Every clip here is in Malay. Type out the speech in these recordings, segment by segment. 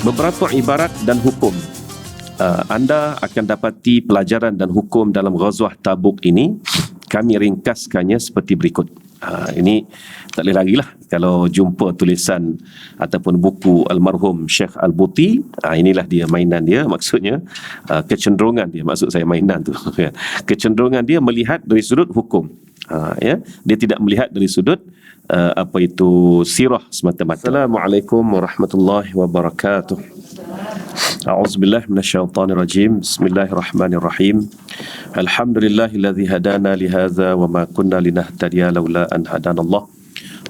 Beberapa ibarat dan hukum. Anda akan dapati pelajaran dan hukum dalam Ghazwah Tabuk ini. Kami ringkaskannya seperti berikut. Ini tak boleh lagi lah kalau jumpa tulisan ataupun buku almarhum Syekh Al-Buti. Inilah dia mainan dia, maksudnya kecenderungan dia, maksud saya mainan tu kecenderungan dia melihat dari sudut hukum. Dia tidak melihat dari sudut apa itu sirah semata-mata. Assalamualaikum warahmatullahi wabarakatuh. A'udzubillah minasyaitonirrajim. Bismillahirrahmanirrahim. Alhamdulillahilladzi hadana lihadza wa ma kunna linahtadiya laula an hadanallah.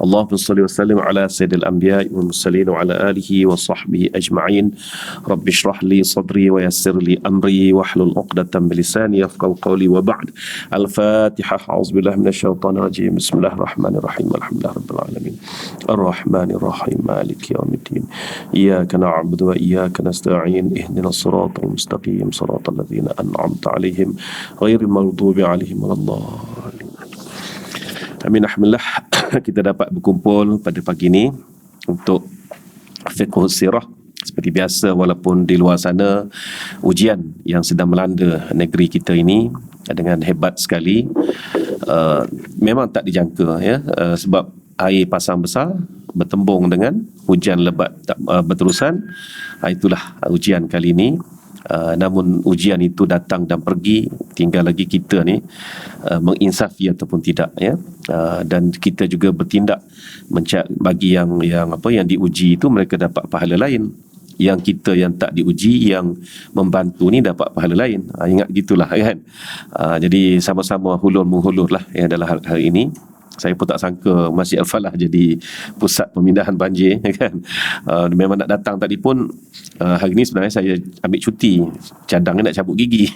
Allahumma salli wa sallim ala sayyidil anbiya'i wal mursalin wa ala alihi wa sahbihi ajma'in. Rabbi shrah li sadri wa yassir li amri wahlul 'uqdatam min lisani yafqahu qawli wa ba'd. Al-Fatihah. A'udzubillahi minasyaitonir rajim. Bismillahirrahmanirrahim. Alhamdulillahirabbil alamin. Arrahmanir rahim. Maliki yaumiddin. Iyyaka na'budu wa iyyaka nasta'in. Ihdinas siratal mustaqim. Siratal ladzina an'amta 'alaihim ghairil maghdubi 'alaihim waladdallin. Amin. Alhamdulillah kita dapat berkumpul pada pagi ini untuk fiqh sirah seperti biasa, walaupun di luar sana ujian yang sedang melanda negeri kita ini dengan hebat sekali. Memang tak dijangka sebab air pasang besar bertembung dengan hujan lebat tak berterusan. Itulah ujian kali ini. Namun ujian itu datang dan pergi, tinggal lagi kita ni menginsafi ataupun tidak, dan kita juga bertindak bagi yang diuji itu mereka dapat pahala lain, yang kita yang tak diuji, yang membantu ni dapat pahala lain. Ingat gitulah kan. Jadi sama-sama hulur menghulur lah dalam hari ini. Saya pun tak sangka Masjid Al-Falah jadi pusat pemindahan banjir kan. Memang nak datang tadi pun. Hari ni sebenarnya saya ambil cuti, cadangnya nak cabut gigi.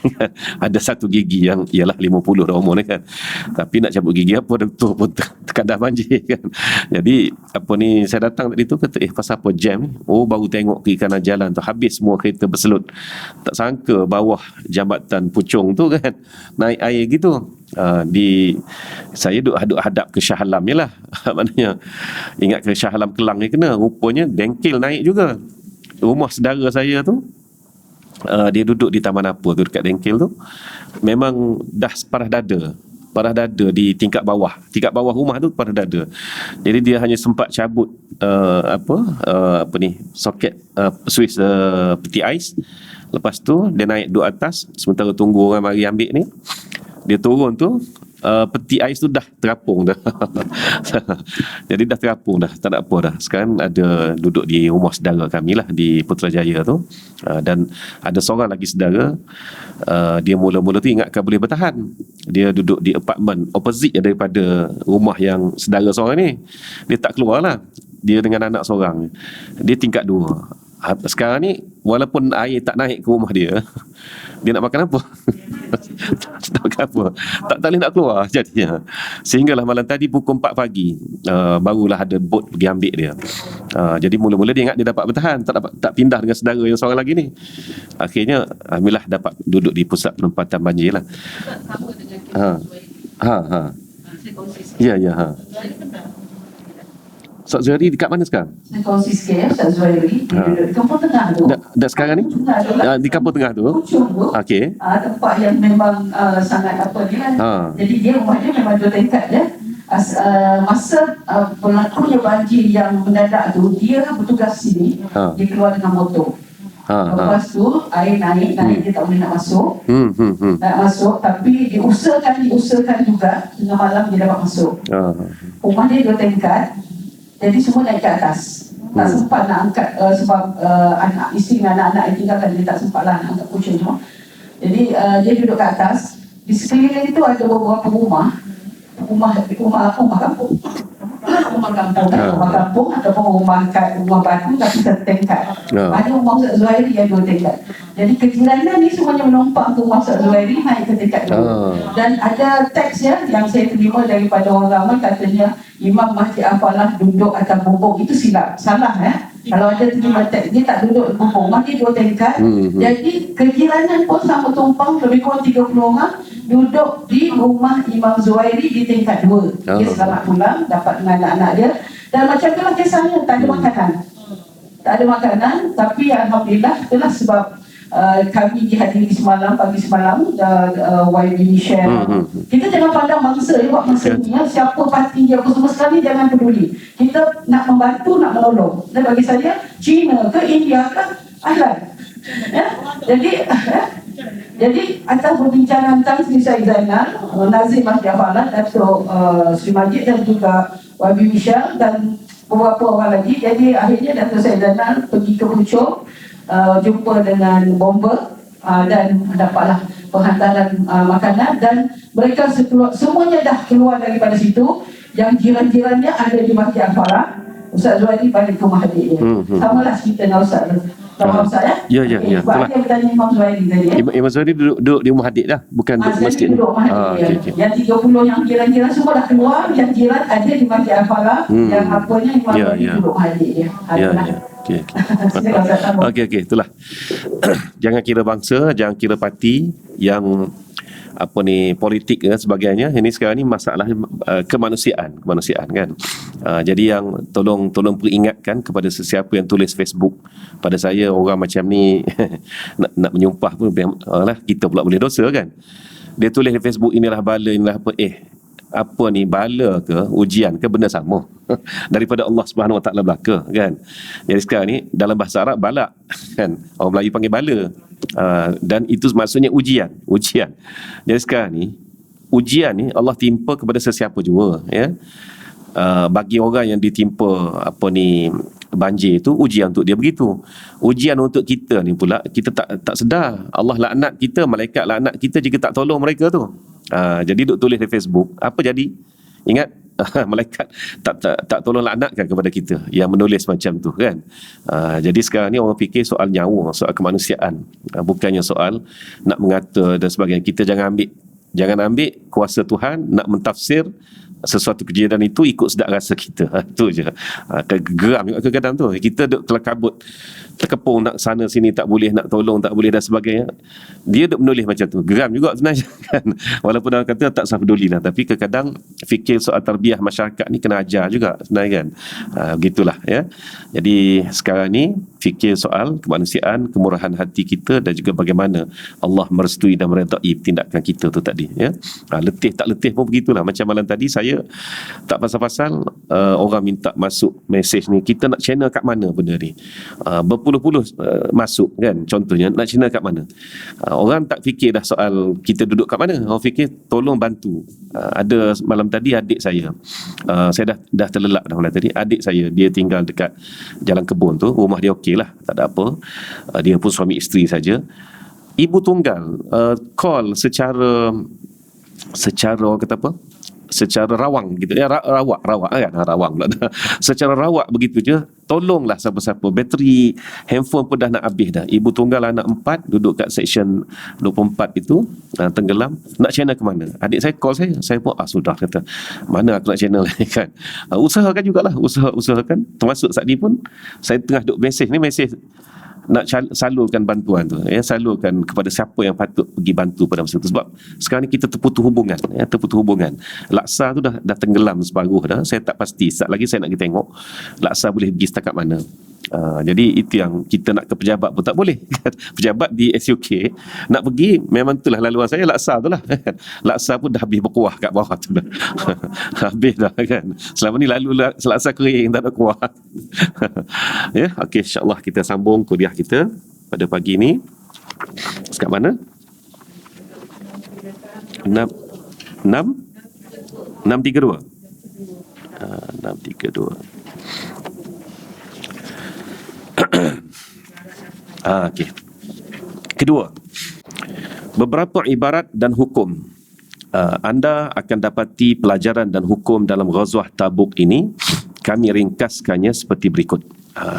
Ada satu gigi yang ialah 50 dah umur ni kan. Tapi nak cabut gigi apa, doktor pun terkadah banjir kan. Jadi apa ni, saya datang tadi tu kata pasal apa jam ni. Baru tengok kiri kanan jalan tu habis semua kereta berselut. Tak sangka bawah jambatan Puchong tu kan naik air gitu. Saya duk hadap ke Shah Alam je lah. Maknanya ingat ke Shah Alam Kelang ni kena. Rupanya dengkil naik juga. Rumah saudara saya tu, dia duduk di taman apa tu dekat dengkil tu, memang dah parah dada di tingkat bawah rumah tu, parah dada. Jadi dia hanya sempat cabut soket suis peti ais. Lepas tu dia naik duduk atas, sementara tunggu orang mari ambil ni. Dia turun tu, peti ais tu dah terapung dah. Jadi dah terapung dah, tak ada apa dah. Sekarang ada duduk di rumah saudara kami lah di Putrajaya tu. Dan ada seorang lagi saudara, dia mula-mula tu ingatkan boleh bertahan. Dia duduk di apartmen opposite daripada rumah yang saudara seorang ni. Dia tak keluar lah. Dia dengan anak seorang. Dia tingkat 2. Sekarang ni walaupun air tak naik ke rumah dia, dia nak makan apa? Tak makan apa, tak boleh nak keluar jadinya. Sehinggalah malam tadi pukul 4 pagi barulah ada bot pergi ambil dia. Jadi mula-mula dia ingat dia dapat bertahan, tak pindah dengan saudara yang seorang lagi ni. Akhirnya alhamdulillah dapat duduk di pusat penempatan banjir lah. Ya. Ustaz Zuhairi dekat mana sekarang? Saya kongsi sikit ya, Ustaz Zuhairi. Dia duduk di Kampung Tengah tu. Dah sekarang ni? Di Kampung Tengah tu? Puchong tu. Okey. Tempat yang memang sangat ni lah. Jadi dia rumah dia memang 2 tingkat je. Masa berlakunya banjir yang mendadak tu, dia bertugas sini. Dia keluar dengan motor. Lepas tu air naik dia tak boleh nak masuk. Tak masuk, tapi diusahakan juga tengah malam dia dapat masuk. Rumah dia 2 tingkat. Jadi semua naik ke atas. Tak sempat nak angkat sebab anak isteri dan anak-anak yang tinggalkan, dia tak sempat lah nak angkat kucing semua. Jadi dia duduk ke atas. Di sekeliling itu ada beberapa rumah kampung. Rumah kampung ataupun rumah batu tapi satu tingkat. Ada rumah Ustaz Zuhairi yang 2 tingkat. Jadi kejiranan ni semuanya menumpang ke rumah Ustaz Zuhairi naik ke tingkat 2. Dan ada teks yang saya terima daripada orang ramai, katanya Imam Masjid Al-Falah duduk atas bumbung. Itu salah Kalau ada terima teks, dia tak duduk di bumbung. Masjid 2 tingkat. Jadi kejiranan pun sama tumpang, lebih kurang 30 orang duduk di rumah Imam Zuhairi di tingkat 2. Dia selamat pulang, dapat dengan anak-anak dia. Dan macam itulah kisahnya, tak ada makanan. tak ada makanan, tapi alhamdulillah itulah sebab kami dihadiri semalam, pagi semalam YB share. Kita jangan pandang mangsa buat masa ni, siapa parti dia apa semua sekali, jangan peduli. Kita nak membantu, nak menolong. Dan bagi saya, China ke India ke ahlan. Jadi atas perbincangan Tan Sri Syed Zainal, Nazim Masjid Afalan, Datuk Sri Majid dan juga YB Michelle dan beberapa orang lagi. Jadi akhirnya Datuk Syed Zainal pergi ke Puchong, jumpa dengan bomber dan dapatlah penghantaran makanan, dan mereka semuanya dah keluar daripada situ. Yang jiran-jirannya ada di Masjid Al-Farah. Ustaz Zuhairi balik ke rumah adik dia. Samalah cerita dengan Ustaz. Faham Ustaz Ya. Sebab dia bertanya Imam Zuhairi tadi. Imam Zuhairi duduk di rumah adik dah, bukan di masjid. Duduk rumah adik dia. Yang 30 yang jiran-jiran semua dah keluar. Yang jiran ada di Masjid Al-Farah. Yang apanya Imam Zuhairi duduk rumah adik dia. Okey, itulah. Jangan kira bangsa, jangan kira parti yang politik dan sebagainya. Ini sekarang ni masalah kemanusiaan kan. Jadi yang tolong peringatkan kepada sesiapa yang tulis Facebook pada saya, orang macam ni nak menyumpah pun kita pula boleh dosa kan. Dia tulis di Facebook, inilah bala, inilah apa ni, bala ke ujian ke, benda sama daripada Allah Subhanahu Wa Taala belaka kan. Jadi sekarang ni dalam bahasa Arab bala kan, orang Melayu panggil bala, dan itu maksudnya ujian. Jadi sekarang ni ujian ni Allah timpa kepada sesiapa jua ya. Bagi orang yang ditimpa banjir itu ujian untuk dia begitu. Ujian untuk kita ni pula, kita tak sedar Allah laknat kita, malaikat laknat kita jika tak tolong mereka tu. Jadi duk tulis di Facebook, apa jadi? Ingat malaikat tak tolong laknatkan kepada kita yang menulis macam tu kan. Jadi sekarang ni orang fikir soal nyawa, soal kemanusiaan, bukannya soal nak mengata dan sebagainya. Kita jangan ambil kuasa Tuhan nak mentafsir sesuatu kejadian itu ikut sedap rasa kita. Itu je. Geram juga kadang-kadang tu. Kita duk kelakabut, terkepung nak sana sini, tak boleh nak tolong, tak boleh dan sebagainya. Dia duk menulis macam tu. Geram juga sebenarnya kan. Walaupun orang kata tak usah peduli lah, tapi kadang-kadang fikir soal tarbiyah masyarakat ni kena ajar juga sebenarnya kan. Begitulah ya. Jadi sekarang ni fikir soal kemanusiaan, kemurahan hati kita dan juga bagaimana Allah merestui dan meredai tindakan kita tu tadi ya. Letih tak letih pun begitulah. Macam malam tadi saya tak pasal-pasal orang minta masuk mesej ni, kita nak channel kat mana benda ni, berpuluh-puluh masuk kan, contohnya nak channel kat mana. Orang tak fikir dah soal kita duduk kat mana, orang fikir tolong bantu. Ada malam tadi adik saya dah terlelap dah malam tadi, adik saya dia tinggal dekat Jalan Kebun tu, rumah dia okey lah, tak ada apa, dia pun suami isteri saja. Ibu tunggal call secara orang kata apa, secara rawang gitu ya, rawak kan, rawang pula. Secara rawak begitu je, tolonglah siapa-siapa, bateri handphone pun dah nak habis dah. Ibu tunggal anak 4 duduk kat section 24 itu, tenggelam, nak channel ke mana? Adik saya call saya pun sudah kata, mana aku nak channel ni kan. Usahakan jugalah, usahakan. Termasuk saat ni pun saya tengah duk mesej nak salurkan bantuan tu ya, salurkan kepada siapa yang patut pergi bantu pada masa tu. Sebab sekarang ni kita terputus hubungan. Laksa tu dah tenggelam separuh dah. Saya tak pasti, saat lagi saya nak pergi tengok Laksa boleh pergi setakat mana. Jadi itu yang kita nak ke pejabat pun tak boleh. Pejabat di SUK nak pergi, memang itulah laluan saya, Laksa tu lah. Laksa pun dah habis berkuah kat bawah tu dah. Habis dah kan. Selama ni lalu Laksa kering, tak ada kuah. Ya, okey, insya-Allah kita sambung kuliah kita pada pagi ni. Sekat mana? 632. 632. Okey. Kedua, beberapa ibarat dan hukum. Anda akan dapati pelajaran dan hukum dalam Ghazwah Tabuk ini. Kami ringkaskannya seperti berikut.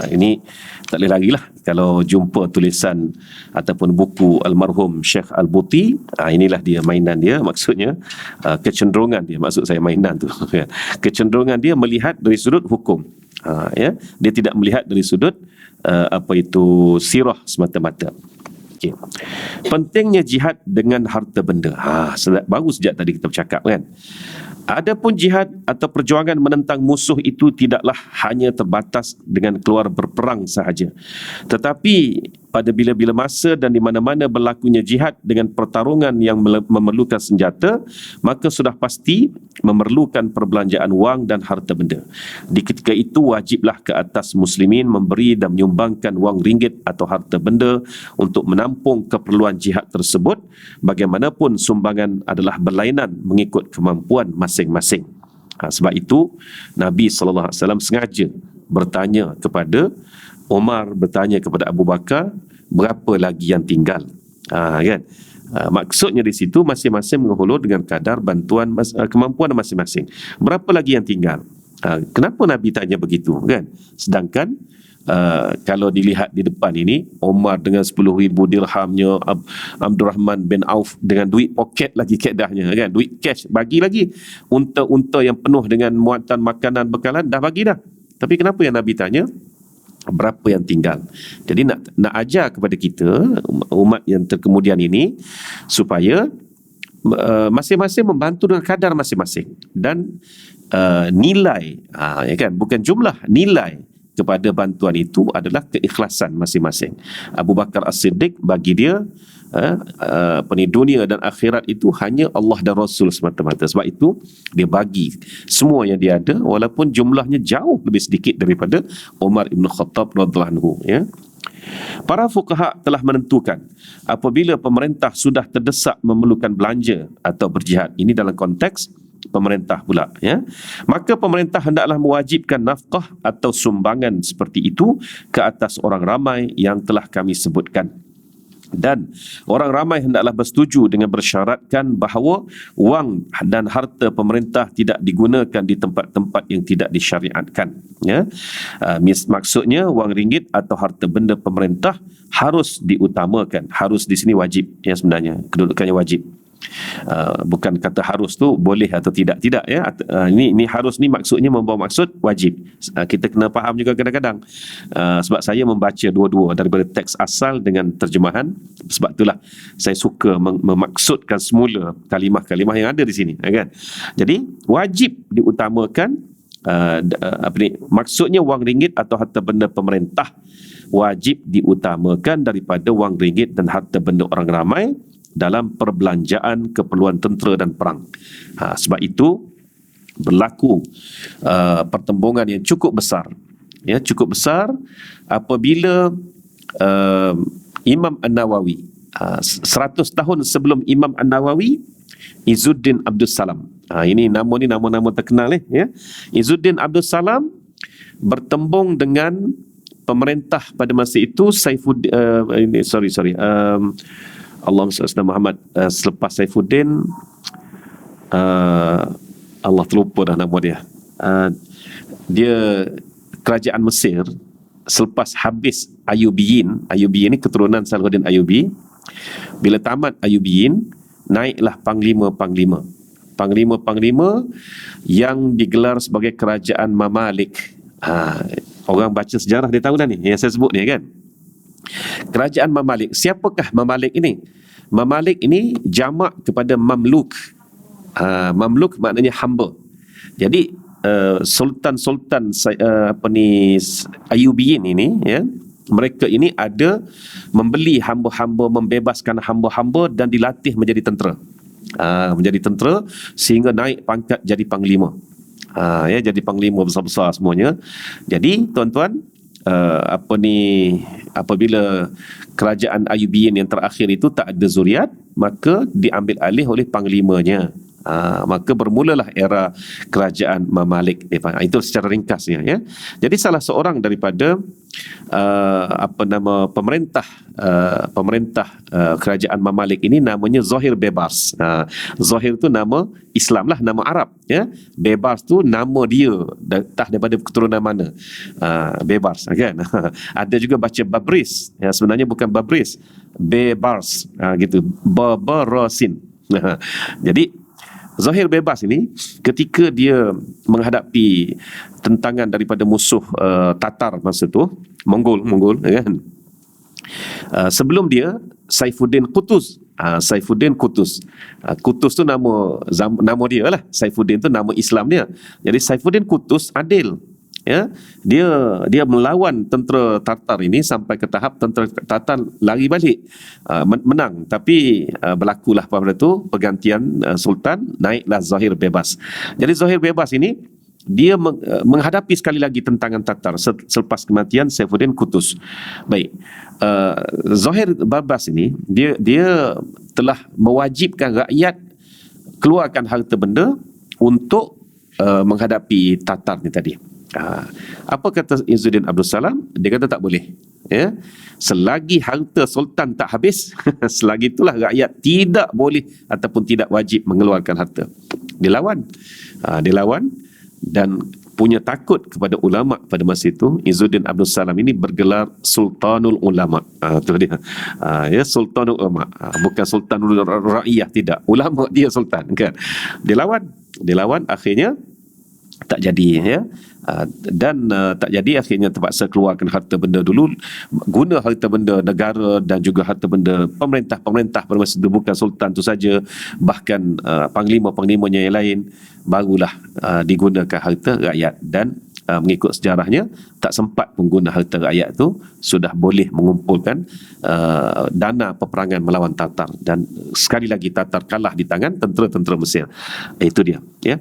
Ini tak boleh lagi lah kalau jumpa tulisan ataupun buku almarhum Syekh Al-Buti. Inilah dia mainan dia, maksudnya kecenderungan dia, maksud saya mainan tu. Kecenderungan dia melihat dari sudut hukum. Ya, dia tidak melihat dari sudut sirah semata-mata. Okey. Pentingnya jihad dengan harta benda. Baru sejak tadi kita bercakap kan. Adapun jihad atau perjuangan menentang musuh itu tidaklah hanya terbatas dengan keluar berperang sahaja. Tetapi pada bila-bila masa dan di mana-mana berlakunya jihad dengan pertarungan yang memerlukan senjata, maka sudah pasti memerlukan perbelanjaan wang dan harta benda. Di ketika itu wajiblah ke atas muslimin memberi dan menyumbangkan wang ringgit atau harta benda untuk menampung keperluan jihad tersebut. Bagaimanapun sumbangan adalah berlainan mengikut kemampuan masing-masing. Sebab itu Nabi SAW sengaja bertanya kepada Umar, bertanya kepada Abu Bakar, berapa lagi yang tinggal? Kan? Maksudnya di situ masing-masing menghulur dengan kadar bantuan kemampuan masing-masing. Berapa lagi yang tinggal? Kenapa Nabi tanya begitu? Kan? Sedangkan kalau dilihat di depan ini, Umar dengan 10,000 dirhamnya, Abdul Rahman bin Auf dengan duit poket lagi keadahnya, kan? Duit cash bagi lagi, unta-unta yang penuh dengan muatan makanan bekalan dah bagi dah. Tapi kenapa yang Nabi tanya berapa yang tinggal? Jadi nak ajar kepada kita umat yang terkemudian ini supaya masing-masing membantu dengan kadar masing-masing dan nilai, ya kan, bukan jumlah, nilai kepada bantuan itu adalah keikhlasan masing-masing. Abu Bakar As-Siddiq bagi dia dunia dan akhirat itu hanya Allah dan Rasul semata-mata. Sebab itu dia bagi semua yang dia ada walaupun jumlahnya jauh lebih sedikit daripada Umar Ibn Khattab radhiyallahu anhu, ya. Para fuqaha telah menentukan apabila pemerintah sudah terdesak memerlukan belanja atau berjihad, ini dalam konteks pemerintah pula, ya, maka pemerintah hendaklah mewajibkan nafkah atau sumbangan seperti itu ke atas orang ramai yang telah kami sebutkan. Dan orang ramai hendaklah bersetuju dengan bersyaratkan bahawa wang dan harta pemerintah tidak digunakan di tempat-tempat yang tidak disyariatkan, ya. Maksudnya wang ringgit atau harta benda pemerintah harus diutamakan. Harus di sini wajib, ya, sebenarnya kedudukannya wajib. Bukan kata harus tu boleh atau tidak, ya. Ini harus ni maksudnya membawa maksud wajib. Kita kena faham juga kadang-kadang, sebab saya membaca dua-dua daripada teks asal dengan terjemahan. Sebab itulah saya suka memaksudkan semula kalimah-kalimah yang ada di sini, kan. Jadi wajib diutamakan, maksudnya wang ringgit atau harta benda pemerintah wajib diutamakan daripada wang ringgit dan harta benda orang ramai dalam perbelanjaan keperluan tentera dan perang. Sebab itu berlaku pertembungan yang cukup besar, ya, cukup besar apabila Imam An-Nawawi 100 tahun sebelum Imam An-Nawawi, Izzuddin Abdul Salam, ini nama-nama terkenal, ya. Izzuddin Abdul Salam bertembung dengan pemerintah pada masa itu Saifuddin, Allahumma salli ala Muhammad, selepas Saifuddin, Allah terlupa dah nama dia. Dia kerajaan Mesir selepas habis Ayyubiyin ni keturunan Salahuddin Ayyubi. Bila tamat Ayyubiyin, naiklah panglima yang digelar sebagai kerajaan Mamalik. Orang baca sejarah dia tahu dah ni yang saya sebut ni, kan. Kerajaan Mamalik. Siapakah Mamalik ini? Mamalik ini jamak kepada Mamluk. Mamluk maknanya hamba. Jadi sultan-sultan Ayyubiyin ini, ya, mereka ini ada membeli hamba-hamba, membebaskan hamba-hamba dan dilatih menjadi tentera. Menjadi tentera sehingga naik pangkat jadi panglima. Ya, jadi panglima besar-besar semuanya. Jadi tuan-tuan, apabila kerajaan Ayyubiyin yang terakhir itu tak ada zuriat, maka diambil alih oleh panglimanya. Maka bermulalah era kerajaan Mamalik. Itu secara ringkasnya, ya. Jadi salah seorang daripada pemerintah kerajaan Mamalik ini namanya Zohir Bebars. Zohir tu nama Islam lah, nama Arab, ya. Bebars tu nama dia, entah daripada keturunan mana. Bebars, kan. Ada juga baca Babris, ya, sebenarnya bukan Babris, Bebars, gitu, Babarasin. Jadi Zohir Bebas ini ketika dia menghadapi tentangan daripada musuh Tatar masa tu, Mongol, kan. Sebelum dia Saifuddin Qutuz. Saifuddin Qutuz. Qutuz tu nama dia lah. Saifuddin tu nama Islam dia. Jadi Saifuddin Qutuz adil. Ya, dia melawan tentera Tartar ini sampai ke tahap tentera Tartar lari balik, menang. Tapi berlakulah pada itu pergantian sultan, naiklah Zahir Bebas. Jadi Zahir Bebas ini dia menghadapi sekali lagi tentangan Tatar selepas kematian Saifuddin Qutuz. Baik, Zahir Bebas ini dia telah mewajibkan rakyat keluarkan harta benda untuk menghadapi Tatar ni tadi. Apa kata Izzuddin Abdul Salam? Dia kata tak boleh. Ya, selagi harta sultan tak habis, selagi itulah rakyat tidak boleh ataupun tidak wajib mengeluarkan harta. Dilawan, dan punya takut kepada ulama pada masa itu. Izzuddin Abdul Salam ini bergelar Sultanul Ulama. Itu dia. Ya, Sultanul Ulama, bukan Sultanul Rakyah, tidak. Ulama dia sultan kan. Dilawan akhirnya tak jadi, ya. Dan tak jadi, akhirnya terpaksa keluarkan harta benda dulu, guna harta benda negara dan juga harta benda pemerintah pada masa itu, bukan sultan tu saja, bahkan panglima-panglimanya yang lain, barulah digunakan harta rakyat. Dan mengikut sejarahnya, tak sempat pengguna harta rakyat itu sudah boleh mengumpulkan dana peperangan melawan Tatar, dan sekali lagi Tatar kalah di tangan tentera-tentera Mesir. Itu dia, ya.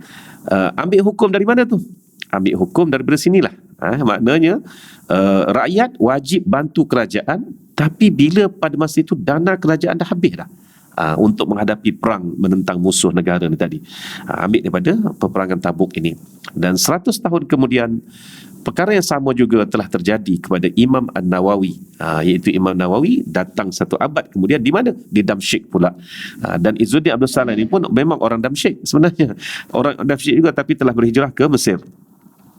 Ambil hukum dari mana tu? Ambil hukum daripada sinilah. Maknanya rakyat wajib bantu kerajaan, tapi bila pada masa itu dana kerajaan dah habis dah untuk menghadapi perang menentang musuh negara ni tadi. Ambil daripada peperangan Tabuk ini. Dan 100 tahun kemudian, perkara yang sama juga telah terjadi kepada Imam An-Nawawi, iaitu Imam Nawawi datang 1 abad kemudian di mana? Di Damsyik pula. Dan Izzuddin Abdul Salam ini pun memang orang Damsyik sebenarnya, orang Damsyik juga, tapi telah berhijrah ke Mesir.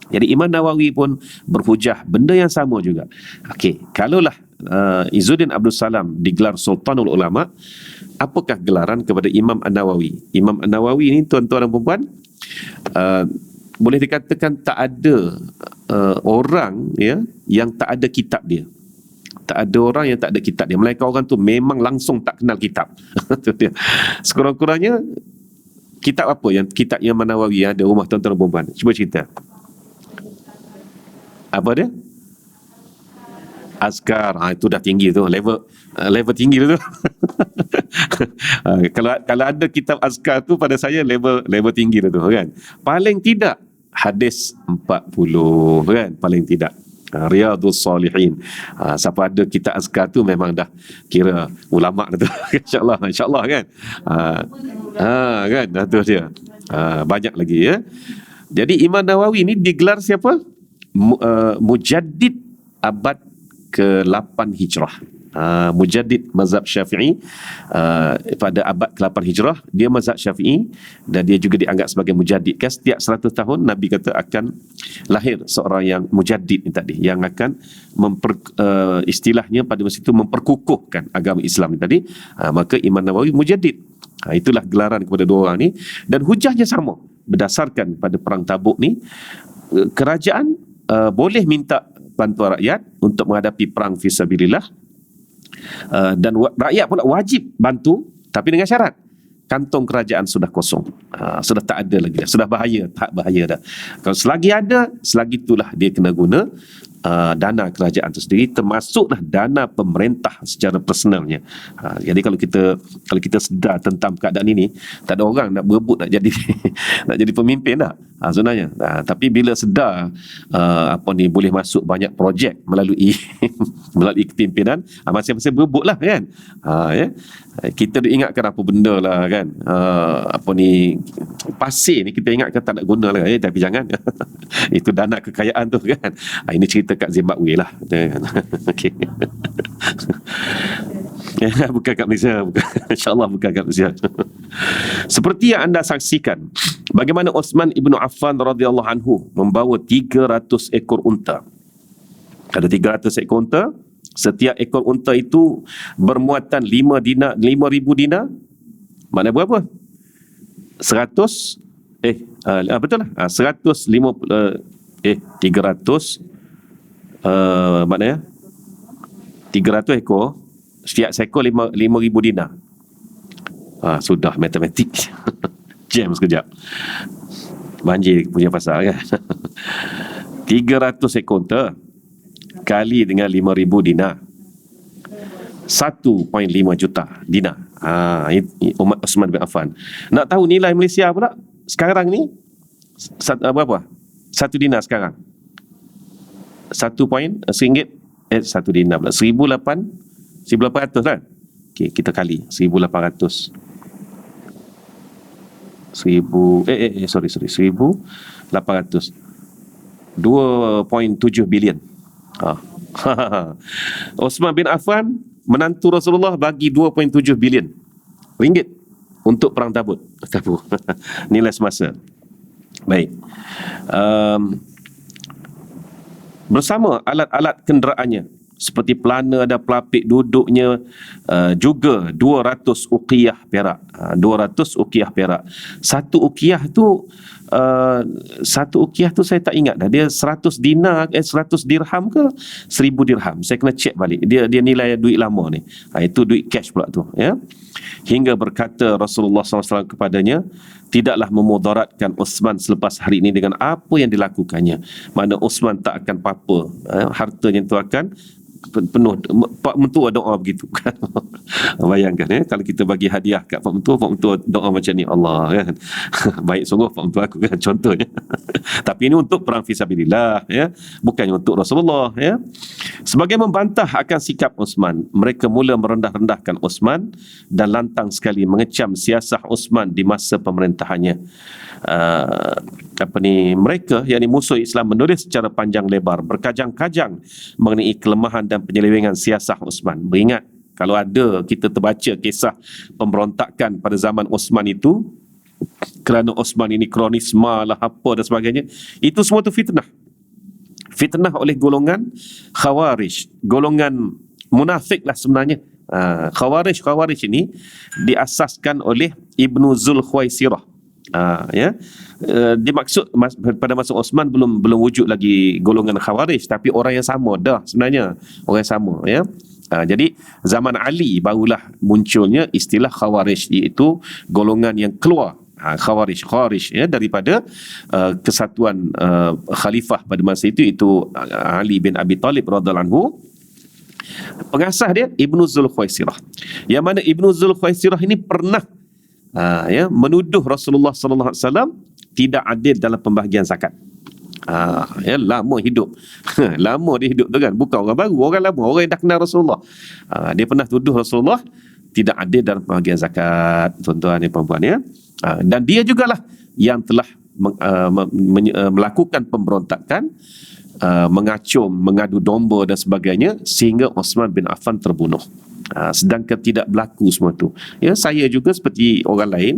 Jadi Imam Nawawi pun berhujah benda yang sama juga. Okey, kalaulah Izzuddin Abdul Salam digelar Sultanul Ulama, apakah gelaran kepada Imam An-Nawawi? Imam An-Nawawi ini, tuan-tuan dan puan-puan, boleh dikatakan tak ada orang, ya, yang tak ada kitab dia. Tak ada orang yang tak ada kitab dia. Melainkan orang tu memang langsung tak kenal kitab. Itu dia. Sekurang-kurangnya kitab apa yang kitab Imam Nawawi ada rumah tuan-tuan dan puan-puan? Cuba cerita. Apa dia? Azkar. Itu dah tinggi tu, level tinggi tu. Kalau ada kitab azkar tu, pada saya level tinggi tu kan. Paling tidak hadis 40 kan, paling tidak. Riyadhus Salihin. Siapa ada kitab azkar tu memang dah kira ulama tu. InsyaAllah kan. Kan, tu dia. Banyak lagi, ya. Jadi Imam Nawawi ni digelar siapa? Mujaddid abad ke-8 Hijrah. Mujaddid mazhab Syafi'i pada abad ke-8 Hijrah. Dia mazhab Syafi'i dan dia juga dianggap sebagai mujaddid. Kan setiap 100 tahun Nabi kata akan lahir seorang yang mujaddid ni tadi, yang akan istilahnya pada masa itu memperkukuhkan agama Islam ni tadi. Maka Imam Nawawi mujaddid. Itulah gelaran kepada dua orang ni, dan hujahnya sama. Berdasarkan pada perang Tabuk ni, kerajaan boleh minta bantuan rakyat untuk menghadapi perang fisabilillah, dan rakyat pula wajib bantu, tapi dengan syarat kantong kerajaan sudah kosong, sudah tak ada lagi dah, sudah tak bahaya dah. Kalau selagi ada, selagi itulah dia kena guna dana kerajaan itu sendiri, termasuklah dana pemerintah secara personalnya. Jadi kalau kita sedar tentang keadaan ini, tak ada orang nak berebut nak jadi nak jadi pemimpin dah sebenarnya. Tapi bila sedar boleh masuk banyak projek melalui melalui kepimpinan, masing-masing berebutlah kan. Ya. Kita ingatkan apa benda lah kan, pasir ni kita ingatkan tak nak guna lah, tapi jangan. Itu dana kekayaan tu kan. Ini cerita kat Zimbabwe lah. Okey. Bukan kat Malaysia, InsyaAllah bukan kat Malaysia. Seperti yang anda saksikan, bagaimana Osman Ibn Affan radhiyallahu anhu membawa 300 ekor unta. Ada 300 ekor unta. Setiap ekor unta itu bermuatan 5 dinar, 5,000 dinar. Maknanya berapa? 100 betul lah. 300 maknanya 300 ekor Setiap seekor 5,000 dinar. Sudah matematik. Jam sekejap. Banjir punya pasal kan. 300 ekor unta kali dengan 5,000 dinar, 1.5 juta dinar. Umar Osman bin Affan. Nak tahu nilai Malaysia pula sekarang ni berapa? 1 dinar sekarang 1 dinar pula 1,800 kan. Okey, kita kali 1,800. 1,800 2.7 bilion. Osman bin Affan, menantu Rasulullah, bagi 2.7 bilion ringgit untuk perang Tabuk. Nilai semasa. Baik. Bersama alat-alat kenderaannya seperti pelana dan pelapik duduknya, juga 200 uqiyah perak. 200 uqiyah perak. Satu uqiyah tu saya tak ingat dah. Dia 100 dirham ke 1000 dirham. Saya kena check balik. Dia nilai duit lama ni. Itu duit cash pula tu, ya. Hingga berkata Rasulullah SAW kepadanya, tidaklah memudaratkan Osman selepas hari ini dengan apa yang dilakukannya. Mana Osman tak akan apa-apa. Hartanya tu akan penuh. Pak Mentua doa begitu kan. Bayangkan kalau kita bagi hadiah kat Pak Mentua doa macam ni, Allah kan. Baik sungguh Pak Mentua aku kan, contohnya. Tapi ini untuk perang fisabilillah, ya, bukannya untuk Rasulullah, ya. Sebagai membantah akan sikap Osman, mereka mula merendah-rendahkan Osman dan lantang sekali mengecam siasah Osman di masa pemerintahannya. Mereka, yakni musuh Islam, menulis secara panjang lebar berkajang-kajang mengenai kelemahan dan penyelewengan siasah Osman. Beringat, kalau ada kita terbaca kisah pemberontakan pada zaman Osman itu, kerana Osman ini kronisma lah apa dan sebagainya, itu semua tu fitnah. Fitnah oleh golongan Khawarij, golongan munafik lah sebenarnya. Khawarij ini diasaskan oleh Ibnu Zulkhuwaisirah. Dimaksud pada masa Osman belum wujud lagi golongan Khawarij, tapi orang yang sama dah sebenarnya, orang yang sama, ya. Jadi zaman Ali barulah munculnya istilah Khawarij, iaitu golongan yang keluar Khawarij, ya, daripada kesatuan khalifah pada masa itu Ali bin Abi Talib radhiyallahu anhu. Pengasas dia Ibnu Zulkhuwaisirah, yang mana Ibnu Zulkhuwaisirah ini pernah menuduh Rasulullah sallallahu alaihi wasallam tidak adil dalam pembahagian zakat. Lama hidup. Lama dia hidup tu kan, bukan orang baru, orang lama, orang yang dah kenal Rasulullah. Dia pernah tuduh Rasulullah tidak adil dalam pembahagian zakat, tuan-tuan dan puan-puan, ya. Dan dia jugalah yang telah melakukan pemberontakan, mengacung, mengadu domba dan sebagainya, sehingga Osman bin Affan terbunuh. Sedangkan tidak berlaku semua tu, ya. Saya juga seperti orang lain,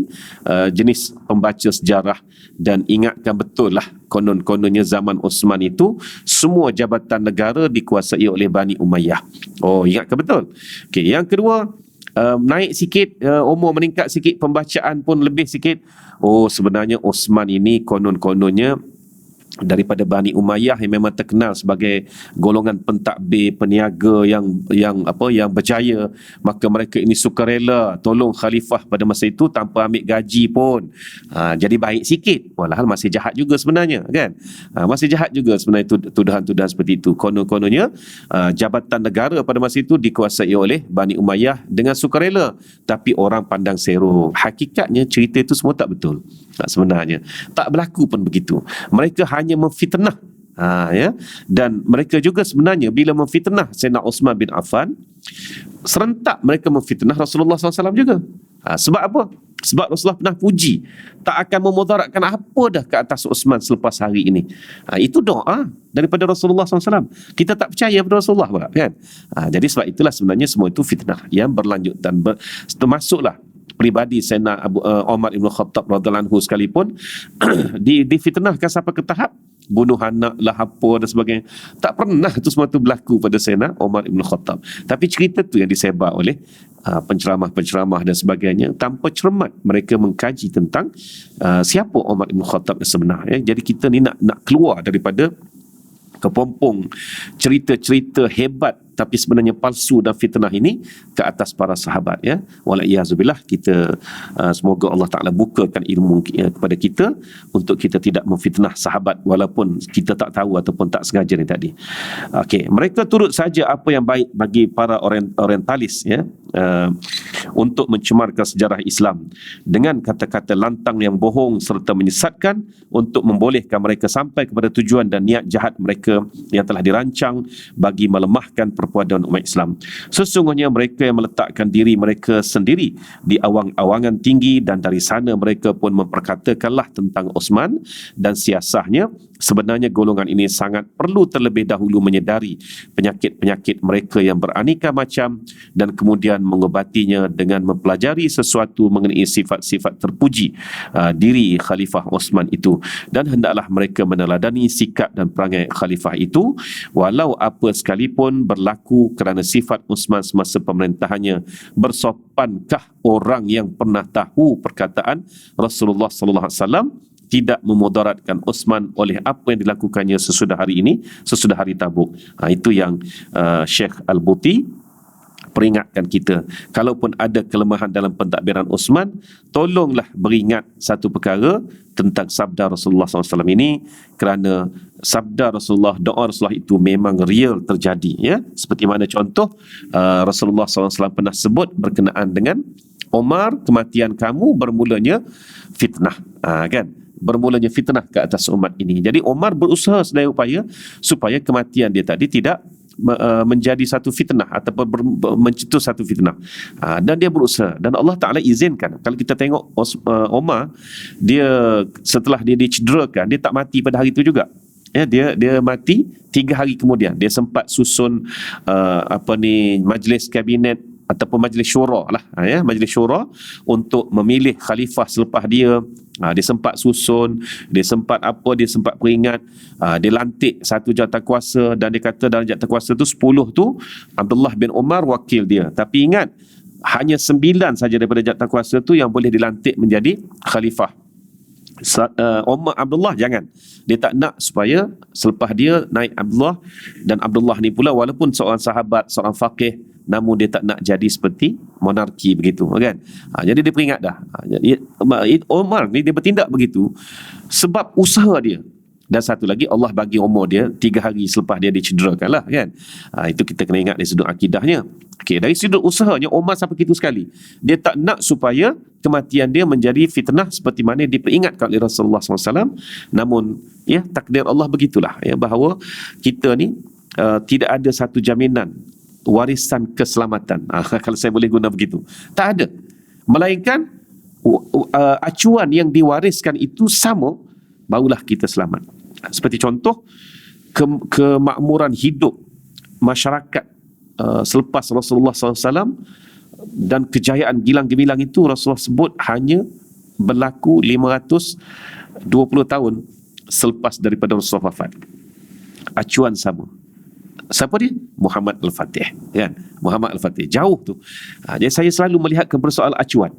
jenis pembaca sejarah, dan ingatkan betul lah, konon-kononnya zaman Osman itu semua jabatan negara dikuasai oleh Bani Umayyah. Ingatkan betul. Okey, yang kedua, naik sikit, umur meningkat sikit, pembacaan pun lebih sikit. Sebenarnya Osman ini konon-kononnya daripada Bani Umayyah yang memang terkenal sebagai golongan pentadbir, peniaga yang berjaya. Maka mereka ini sukarela tolong khalifah pada masa itu tanpa ambil gaji pun. Jadi baik sikit, walhal masih jahat juga sebenarnya, kan. Masih jahat juga sebenarnya tuduhan-tuduhan seperti itu. Konon-kononnya jabatan negara pada masa itu dikuasai oleh Bani Umayyah dengan sukarela, tapi orang pandang serong. Hakikatnya cerita itu semua tak betul. Sebenarnya tak berlaku pun begitu. Mereka hanya memfitnah, ya. Dan mereka juga sebenarnya bila memfitnah Sayyidina Osman bin Affan, serentak mereka memfitnah Rasulullah SAW juga. Sebab apa? Sebab Rasulullah pernah puji, tak akan memudaratkan apa dah ke atas Osman selepas hari ini. Itu doa daripada Rasulullah SAW. Kita tak percaya pada Rasulullah, kan? Jadi sebab itulah sebenarnya semua itu fitnah yang berlanjut, dan termasuklah pribadi Sayyidina Umar Ibn Khattab radhiyallahu anhu sekalipun difitnahkan sampai ke tahap bunuh anak lah apa dan sebagainya. Tak pernah tu semua tu berlaku pada Sayyidina Umar Ibn Khattab. Tapi cerita tu yang disebar oleh penceramah-penceramah dan sebagainya, tanpa cermat mereka mengkaji tentang siapa Umar Ibn Khattab yang sebenar, ya. Jadi kita ni nak keluar daripada kepompong cerita-cerita hebat tapi sebenarnya palsu dan fitnah ini ke atas para sahabat, ya. Walaiyazubillah, kita semoga Allah Ta'ala bukakan ilmu kepada kita untuk kita tidak memfitnah sahabat walaupun kita tak tahu ataupun tak sengaja ni tadi. Okey, mereka turut saja apa yang baik bagi para orientalis, ya, untuk mencemarkan sejarah Islam dengan kata-kata lantang yang bohong serta menyesatkan untuk membolehkan mereka sampai kepada tujuan dan niat jahat mereka yang telah dirancang bagi melemahkan perpaduan umat Islam. Sesungguhnya mereka yang meletakkan diri mereka sendiri di awang-awangan tinggi dan dari sana mereka pun memperkatakanlah tentang Osman dan siasahnya. Sebenarnya golongan ini sangat perlu terlebih dahulu menyedari penyakit-penyakit mereka yang beraneka macam dan kemudian mengobatinya dengan mempelajari sesuatu mengenai sifat-sifat terpuji diri Khalifah Osman itu, dan hendaklah mereka meneladani sikap dan perangai Khalifah itu walau apa sekalipun berlaku, kerana sifat Osman semasa pemerintahannya. Bersopankah orang yang pernah tahu perkataan Rasulullah sallallahu alaihi wasallam tidak memudaratkan Osman oleh apa yang dilakukannya sesudah hari ini, sesudah hari Tabuk. Itu yang Syekh Al-Buti peringatkan kita. Kalaupun ada kelemahan dalam pentadbiran Osman, tolonglah beringat satu perkara tentang sabda Rasulullah SAW ini, kerana sabda Rasulullah, doa Rasulullah itu memang real terjadi, ya. Seperti mana contoh Rasulullah SAW pernah sebut berkenaan dengan Omar, kematian kamu bermulanya fitnah, kan? Bermulanya fitnah ke atas umat ini. Jadi Omar berusaha sedaya upaya supaya kematian dia tadi tidak menjadi satu fitnah ataupun mencetus satu fitnah, dan dia berusaha, dan Allah Ta'ala izinkan. Kalau kita tengok Omar, dia setelah dia dicederakan, dia tak mati pada hari itu juga, ya. Dia mati 3 hari kemudian. Dia sempat susun majlis kabinet ataupun majlis syura lah, ya, majlis syura untuk memilih khalifah selepas dia. Dia sempat susun, dia sempat peringat, dia lantik satu jawatankuasa, dan dia kata dalam jawatankuasa tu 10 tu Abdullah bin Umar wakil dia. Tapi ingat, hanya 9 saja daripada jawatankuasa tu yang boleh dilantik menjadi khalifah. Umar Abdullah jangan. Dia tak nak supaya selepas dia naik Abdullah, dan Abdullah ni pula walaupun seorang sahabat, seorang faqih, namun dia tak nak jadi seperti monarki begitu, kan. Jadi dia peringat dah. Umar ni dia bertindak begitu sebab usaha dia. Dan satu lagi, Allah bagi umur dia 3 hari selepas dia dicederakan lah, kan. Itu kita kena ingat dari sudut akidahnya. Okey, dari sudut usahanya, Umar sampai begitu sekali. Dia tak nak supaya kematian dia menjadi fitnah seperti mana diperingatkan oleh Rasulullah SAW. Namun, ya, takdir Allah begitulah, ya, bahawa kita ni tidak ada satu jaminan warisan keselamatan, kalau saya boleh guna begitu. Tak ada. Melainkan acuan yang diwariskan itu sama, barulah kita selamat. Seperti contoh kemakmuran hidup masyarakat selepas Rasulullah SAW, dan kejayaan gilang gemilang itu Rasulullah sebut hanya berlaku 520 tahun selepas daripada Rasulullah wafat. Acuan sama. Siapa dia? Muhammad Al-Fatih, kan? Muhammad Al-Fatih, jauh tu. Jadi saya selalu melihat kepada soal acuan.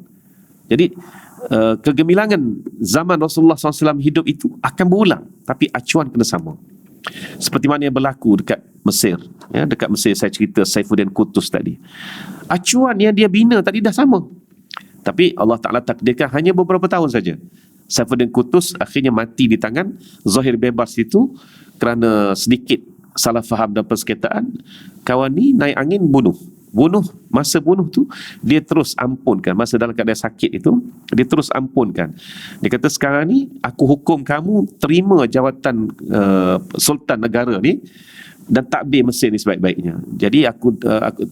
Jadi kegemilangan zaman Rasulullah SAW hidup itu akan berulang, tapi acuan kena sama. Seperti mana yang berlaku dekat Mesir, ya, dekat Mesir saya cerita Saifuddin Qutuz tadi. Acuan yang dia bina tadi dah sama, tapi Allah Ta'ala takdirkan hanya beberapa tahun saja. Saifuddin Qutuz akhirnya mati di tangan Zahir Bebas itu kerana sedikit salah faham dan persengketaan. Kawan ni naik angin bunuh. Masa bunuh tu dia terus ampunkan. Masa dalam keadaan sakit itu dia terus ampunkan. Dia kata, sekarang ni aku hukum kamu terima jawatan Sultan negara ni dan takbir Mesir ni sebaik-baiknya. Jadi aku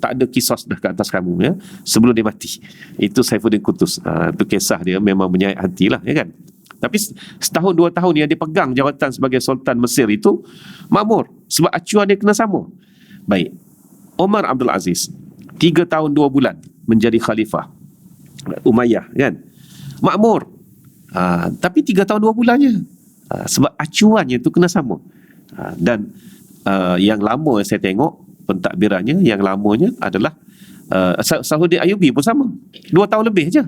tak ada kisos dah ke atas kamu, ya, sebelum dia mati. Itu Saifuddin Qutuz. Itu kisah dia memang menyayat hati lah, ya kan. Tapi setahun 2 tahun yang dia pegang jawatan sebagai Sultan Mesir itu makmur, sebab acuan dia kena sama. Baik, Umar Abdul Aziz 3 tahun 2 bulan menjadi khalifah Umayyah, kan, makmur. Tapi 3 tahun 2 bulannya, sebab acuannya itu kena sama. Dan yang lama saya tengok pentadbirannya, yang lamanya adalah Salahuddin Ayyubi pun sama, 2 tahun lebih je.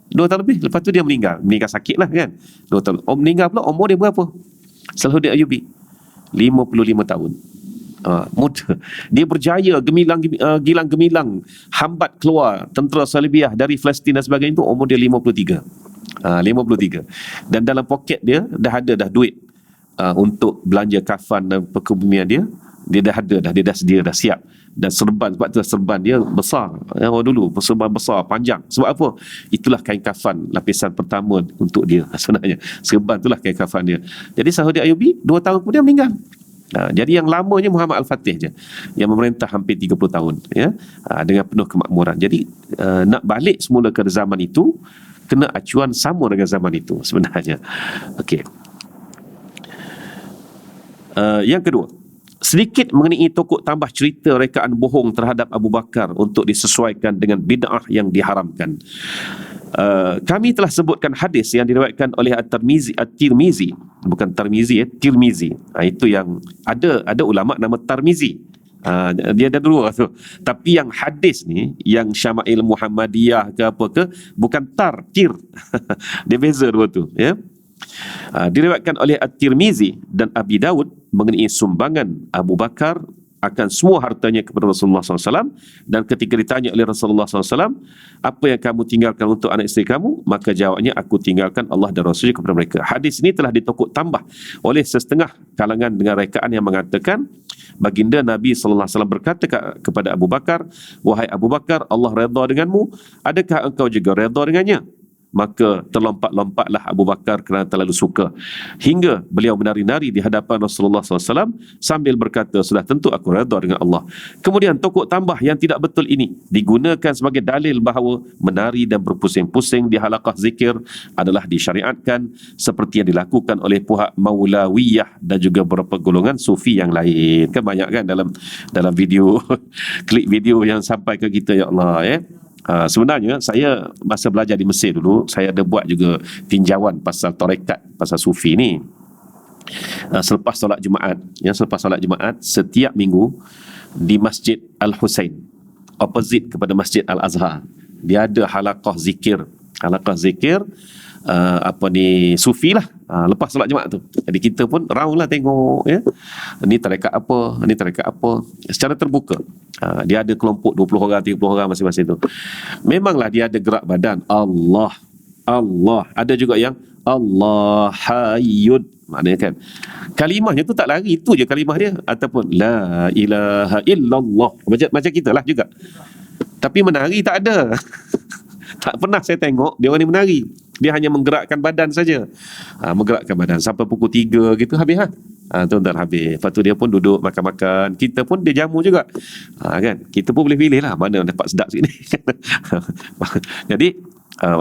2 tahun lebih. Lepas tu dia meninggal sakit lah, kan. 2 tahun meninggal pula, umur dia berapa? Salahuddin Ayyubi 55 tahun. Muda. Dia berjaya gilang gemilang hambat keluar tentera Salibiyah dari Palestin dan sebagainya itu umur dia 53. 53. Dan dalam poket dia dah ada duit untuk belanja kafan dan perkebumian dia. Dia dah ada dia dah sedia, dah siap. Dan serban, sebab tu serban dia besar. Yang dulu serban besar, panjang. Sebab apa? Itulah kain kafan lapisan pertama untuk dia sebenarnya. Serban itulah kain kafan dia. Jadi Saudi Ayyubi 2 tahun kemudian meninggal. Jadi yang lamanya Muhammad Al-Fatih je yang memerintah hampir 30 tahun ya, dengan penuh kemakmuran. Jadi nak balik semula ke zaman itu kena acuan sama dengan zaman itu sebenarnya. Okey. Yang kedua, sedikit mengenai tokok tambah cerita rekaan bohong terhadap Abu Bakar untuk disesuaikan dengan bid'ah yang diharamkan. Kami telah sebutkan hadis yang diriwayatkan oleh At-Tirmizi, bukan Tirmizi, Tirmizi. Itu yang ada ulama nama Tirmizi. Dia ada dua tu. Tapi yang hadis ni, yang Syama'il Muhammadiyah ke apa ke, bukan Tir. Dia beza dua tu, ya. Diriwayatkan oleh At-Tirmizi dan Abi Daud mengenai sumbangan Abu Bakar akan semua hartanya kepada Rasulullah SAW, dan ketika ditanya oleh Rasulullah SAW, apa yang kamu tinggalkan untuk anak isteri kamu, maka jawabnya, aku tinggalkan Allah dan Rasulnya kepada mereka. Hadis ini telah ditokok tambah oleh setengah kalangan dengan rekaan yang mengatakan baginda Nabi SAW berkata kepada Abu Bakar, wahai Abu Bakar, Allah redha denganmu, adakah engkau juga redha dengannya? Maka terlompat-lompatlah Abu Bakar kerana terlalu suka, hingga beliau menari-nari di hadapan Rasulullah SAW sambil berkata, sudah tentu aku redha dengan Allah. Kemudian tokok tambah yang tidak betul ini digunakan sebagai dalil bahawa menari dan berpusing-pusing di halaqah zikir adalah disyariatkan seperti yang dilakukan oleh pihak Maulawiyah dan juga beberapa golongan sufi yang lain. Kan banyak kan dalam video klik video yang sampai ke kita, ya Allah, ya. Sebenarnya saya masa belajar di Mesir dulu, saya ada buat juga tinjauan pasal tarekat, pasal sufi ni. Selepas solat Jumaat, setiap minggu di Masjid Al-Husain, opposite kepada Masjid Al-Azhar, dia ada halaqah zikir sufi lah, lepas solat Jumaat tu. Jadi kita pun round lah tengok, ya, ni tarekat apa secara terbuka. Dia ada kelompok 20 orang 30 orang masing-masing tu. Memanglah dia ada gerak badan, Allah, ada juga yang Allah Hayyud, maknanya kan kalimahnya tu tak lari, itu je kalimah dia, ataupun la ilaha illallah, macam kita lah juga. Tapi menari tak ada. Tak pernah saya tengok dia orang ni menari. Dia hanya menggerakkan badan saja. Menggerakkan badan sampai pukul 3 gitu, habis lah. Tuan-tuan, habis. Lepas tu dia pun duduk makan-makan. Kita pun dia jamu juga. Kan? Kita pun boleh pilih lah mana dapat sedap sini. Jadi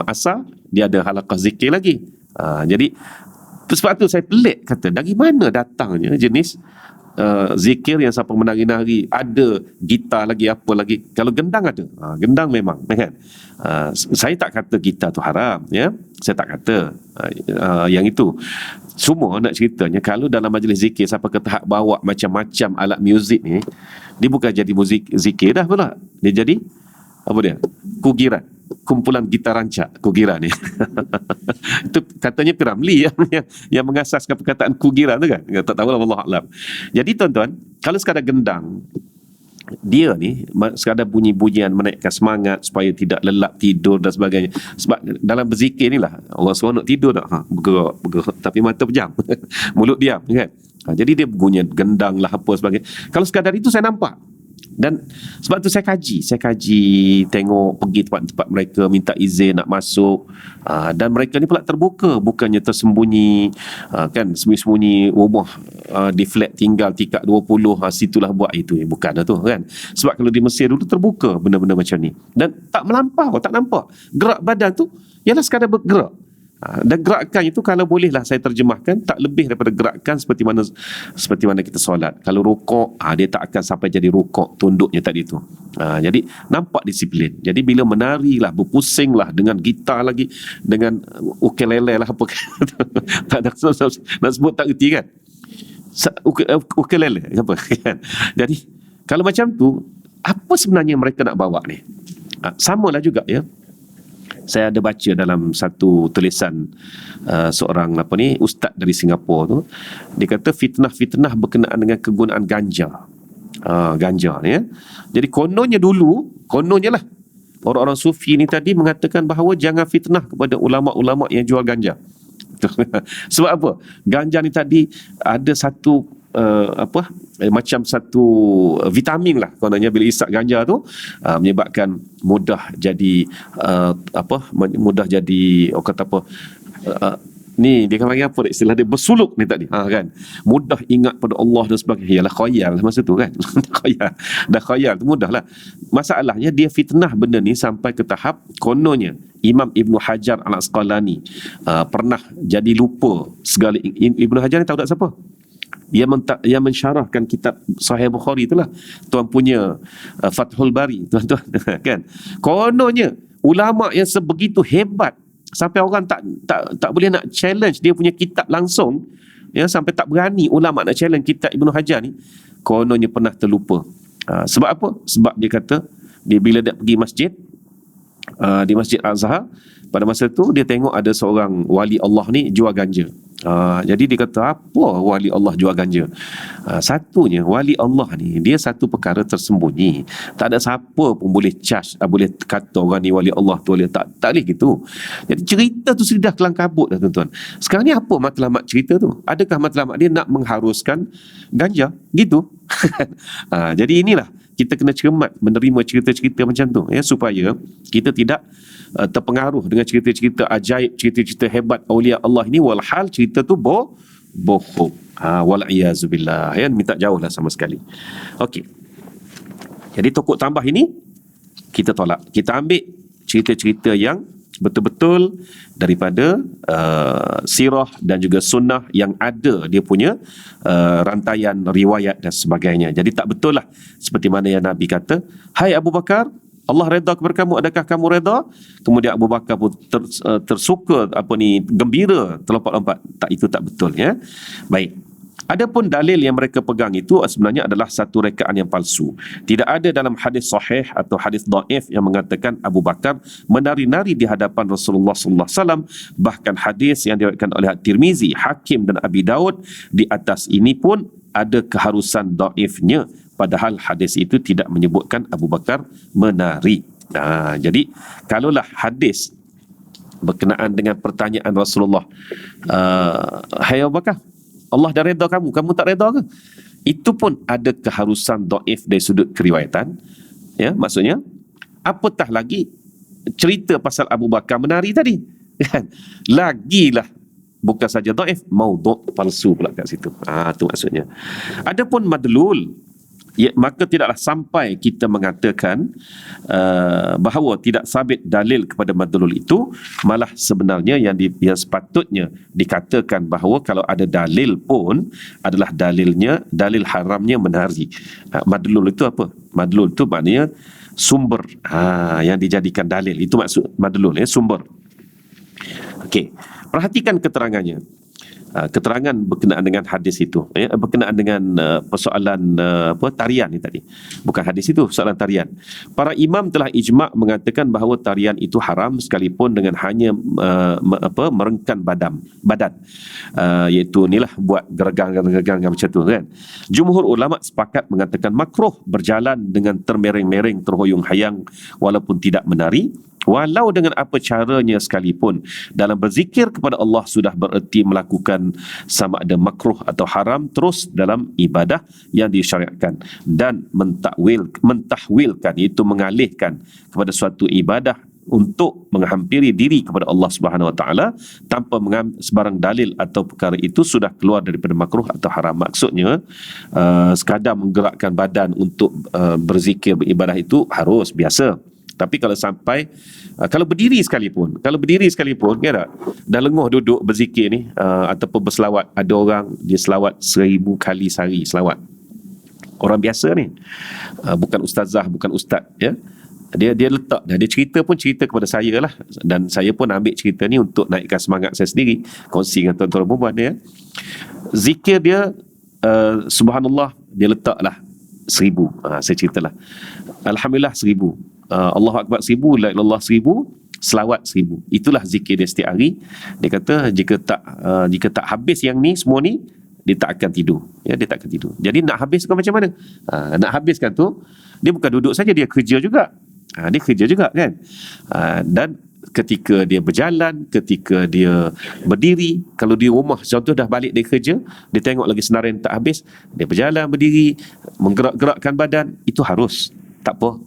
asal dia ada halaqah zikir lagi. Jadi sebab tu saya pelik kata, dari mana datangnya jenis zikir yang sampai menari-nari, ada gitar lagi, apa lagi. Kalau gendang ada, gendang memang, kan? Saya tak kata gitar tu haram, ya, saya tak kata yang itu. Semua nak ceritanya, kalau dalam majlis zikir sampai ke tahap bawa macam-macam alat muzik ni, dia bukan jadi muzik zikir dah pula, dia jadi apa dia, kugiran, kumpulan gitar rancak, kugiran ni. Itu katanya Piramli yang mengasaskan perkataan kugiran tu kan. Tak tahu lah, wallahu a'lam. Jadi tuan-tuan, kalau sekadar gendang, dia ni sekadar bunyi-bunyian menaikkan semangat supaya tidak lelap tidur dan sebagainya. Sebab dalam berzikir ni lah Allah SWT tidur tak? Bergerak tapi mata pejam. Mulut diam, kan? Jadi dia bunyi gendang lah apa sebagainya. Kalau sekadar itu saya nampak. Dan sebab tu saya kaji, tengok, pergi tempat-tempat mereka, minta izin nak masuk, dan mereka ni pula terbuka, bukannya tersembunyi, kan, sembunyi-sembunyi rumah di flat tinggal tingkat 20, situlah buat itu, bukan lah tu, kan. Sebab kalau di Mesir dulu terbuka benda-benda macam ni, dan tak melampau, tak nampak gerak badan tu, ialah sekadar bergerak. Dan gerakan itu kalau bolehlah saya terjemahkan, tak lebih daripada gerakan seperti mana kita solat. Kalau rukuk, dia tak akan sampai jadi rukuk tunduknya tadi tu. Jadi nampak disiplin. Jadi bila menari lah, berpusing lah dengan gitar lagi, dengan ukelele lah apa tak ada nak sebut, tak erti kan, ukelele apa kan. Jadi kalau macam tu, apa sebenarnya mereka nak bawa ni? Samalah juga, ya. Saya ada baca dalam satu tulisan seorang ustaz dari Singapura tu, dia kata fitnah-fitnah berkenaan dengan kegunaan ganja. Ganja ni ya. Jadi kononnya lah orang-orang sufi ni tadi mengatakan bahawa jangan fitnah kepada ulama-ulama yang jual ganja. Sebab apa? Ganja ni tadi ada satu macam satu vitamin lah kononnya, bila isap ganja tu menyebabkan mudah jadi mudah jadi orang kata apa, ni dia kan panggil apa istilah dia, bersuluk ni tadi kan, mudah ingat pada Allah dan sebagainya. Yalah khayal masa tu kan. dah khayal tu mudah lah. Masalahnya dia fitnah benda ni sampai ke tahap kononnya Imam Ibn Hajar Al-Asqalani pernah jadi lupa segala. Ibn Hajar ni tahu tak siapa? Yang mensyarahkan kitab Sahih Bukhari itulah, tuan punya Fathul Bari, tuan-tuan. Kan, kononnya ulama yang sebegitu hebat sampai orang tak boleh nak challenge dia punya kitab langsung, ya, sampai tak berani ulama nak challenge kitab Ibn Hajar ni. Kononnya pernah terlupa. Sebab apa? Sebab dia kata bila dia pergi masjid, di Masjid Al-Azhar, pada masa tu dia tengok ada seorang wali Allah ni jual ganja. Jadi dia kata, apa wali Allah jual ganja? Satunya, wali Allah ni dia satu perkara tersembunyi, tak ada siapa pun boleh charge, boleh kata orang ni wali Allah tu, tak boleh gitu. Jadi cerita tu sudah kelang kabut dah, tuan-tuan. Sekarang ni apa matlamat cerita tu? Adakah matlamat dia nak mengharuskan ganja gitu? Jadi inilah kita kena cermat menerima cerita-cerita macam tu, ya, supaya kita tidak terpengaruh dengan cerita-cerita ajaib, cerita-cerita hebat awliya Allah ini, walhal cerita tu bohong. Wal'iyazubillah, ya, minta jauh lah sama sekali. Okey. Jadi tokok tambah ini kita tolak. Kita ambil cerita-cerita yang betul-betul daripada sirah dan juga sunnah yang ada dia punya rantaian riwayat dan sebagainya. Jadi tak betul lah seperti mana yang Nabi kata, hai Abu Bakar, Allah redha kepada kamu, adakah kamu redha? Kemudian Abu Bakar pun tersuka, gembira, terlompat-lompat. Tak, itu tak betul, ya. Baik. Adapun dalil yang mereka pegang itu sebenarnya adalah satu rekaan yang palsu. Tidak ada dalam hadis sahih atau hadis dhaif yang mengatakan Abu Bakar menari-nari di hadapan Rasulullah sallallahu alaihi wasallam. Bahkan hadis yang diriwayatkan oleh At-Tirmizi, Hakim dan Abi Daud, di atas ini pun ada keharusan dhaifnya, padahal hadis itu tidak menyebutkan Abu Bakar menari. Jadi kalaulah hadis berkenaan dengan pertanyaan Rasulullah, hai Abu Bakar, Allah dah redha kamu tak redha ke? Itu pun ada keharusan dhaif dari sudut keriwayatan, ya, maksudnya apatah lagi cerita pasal Abu Bakar menari tadi, kan? Lagilah bukan saja dhaif, maudhu', palsu pula kat situ. Itu maksudnya. Adapun madlul, ya, maka tidaklah sampai kita mengatakan bahawa tidak sabit dalil kepada madlul itu. Malah sebenarnya yang sepatutnya dikatakan bahawa kalau ada dalil pun adalah dalil haramnya menari. Madlul itu apa? Madlul itu maknanya sumber yang dijadikan dalil. Itu maksud madlul, ya, sumber. Okey, perhatikan keterangannya. Keterangan berkenaan dengan hadis itu, ya, berkenaan dengan persoalan tarian ni tadi. Bukan hadis itu, soalan tarian. Para imam telah ijma' mengatakan bahawa tarian itu haram sekalipun dengan hanya merengkan badan, iaitu inilah buat geregang-geregang macam tu, kan. Jumhur ulama sepakat mengatakan makruh berjalan dengan termereng-mereng, terhoyong-hayang walaupun tidak menari, walau dengan apa caranya sekalipun. Dalam berzikir kepada Allah sudah bererti melakukan sama ada makruh atau haram terus dalam ibadah yang disyariatkan, dan mentahwilkan, iaitu mengalihkan kepada suatu ibadah untuk menghampiri diri kepada Allah Subhanahu Wa Taala tanpa mengambil sebarang dalil atau perkara itu sudah keluar daripada makruh atau haram. Maksudnya sekadar menggerakkan badan untuk berzikir, beribadah itu harus biasa. Tapi kalau sampai kalau berdiri sekalipun kan, dah lenguh duduk berzikir ni, ataupun berselawat, ada orang dia selawat 1000 kali sehari selawat. Orang biasa ni, bukan ustazah, bukan ustaz, ya. Dia letak dah, dia cerita kepada saya lah, dan saya pun ambil cerita ni untuk naikkan semangat saya sendiri, kongsi dengan tuan-tuan perempuan, ya. Zikir dia subhanallah, dia letaklah 1000. Saya ceritalah, alhamdulillah 1000, Allahu Akbar 1000, la ilallah 1000, selawat 1000. Itulah zikir dia setiap hari. Dia kata jika tak habis yang ni semua ni, dia tak akan tidur. Ya, dia tak akan tidur. Jadi nak habiskan macam mana? Nak habiskan tu, dia bukan duduk saja, dia kerja juga. Dia kerja juga kan. Dan ketika dia berjalan, ketika dia berdiri, kalau di rumah contoh dah balik dari kerja, dia tengok lagi senarai tak habis, dia berjalan, berdiri, menggerak-gerakkan badan, itu harus. Tak apa,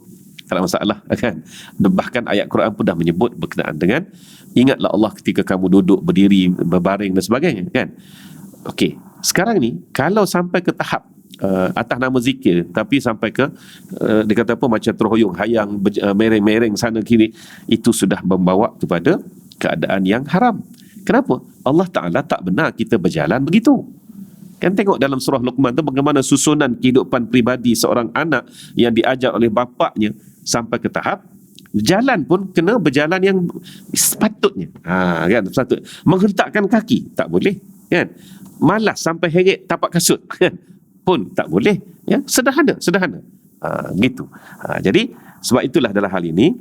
tak ada masalah kan. Bahkan ayat Quran pun dah menyebut berkenaan dengan ingatlah Allah ketika kamu duduk, berdiri, berbaring dan sebagainya kan. Okey, sekarang ni kalau sampai ke tahap atas nama zikir tapi sampai ke dia kata apa, macam terhoyong hayang, mereng-mereng sana kiri, itu sudah membawa kepada keadaan yang haram. Kenapa? Allah Ta'ala tak benar kita berjalan begitu. Kan tengok dalam surah Luqman tu bagaimana susunan kehidupan peribadi seorang anak yang diajar oleh bapaknya sampai ke tahap jalan pun kena berjalan yang sepatutnya. Kan, sepatut. Menghentakkan kaki tak boleh kan. Malas sampai heret tapak kasut kan, pun tak boleh ya. Sederhana gitu. Jadi sebab itulah dalam hal ini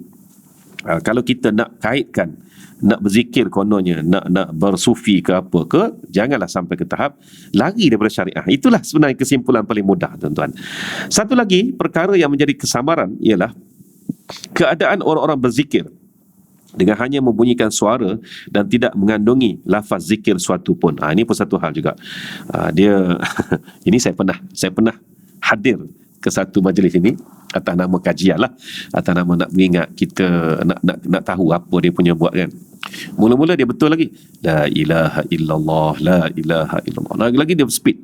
kalau kita nak kaitkan, nak berzikir kononnya, nak bersufi ke apa ke, janganlah sampai ke tahap lari daripada syariah. Itulah sebenarnya kesimpulan paling mudah, tuan-tuan. Satu lagi perkara yang menjadi kesamaran ialah keadaan orang-orang berzikir dengan hanya membunyikan suara dan tidak mengandungi lafaz zikir suatu pun. Ini pun satu hal juga. Dia ini saya pernah hadir ke satu majlis ini atas nama kajian lah, atas nama nak mengingat kita nak tahu apa dia punya buat kan. Mula-mula dia betul lagi, la ilaha illallah, la ilaha illallah. Lagi dia speed.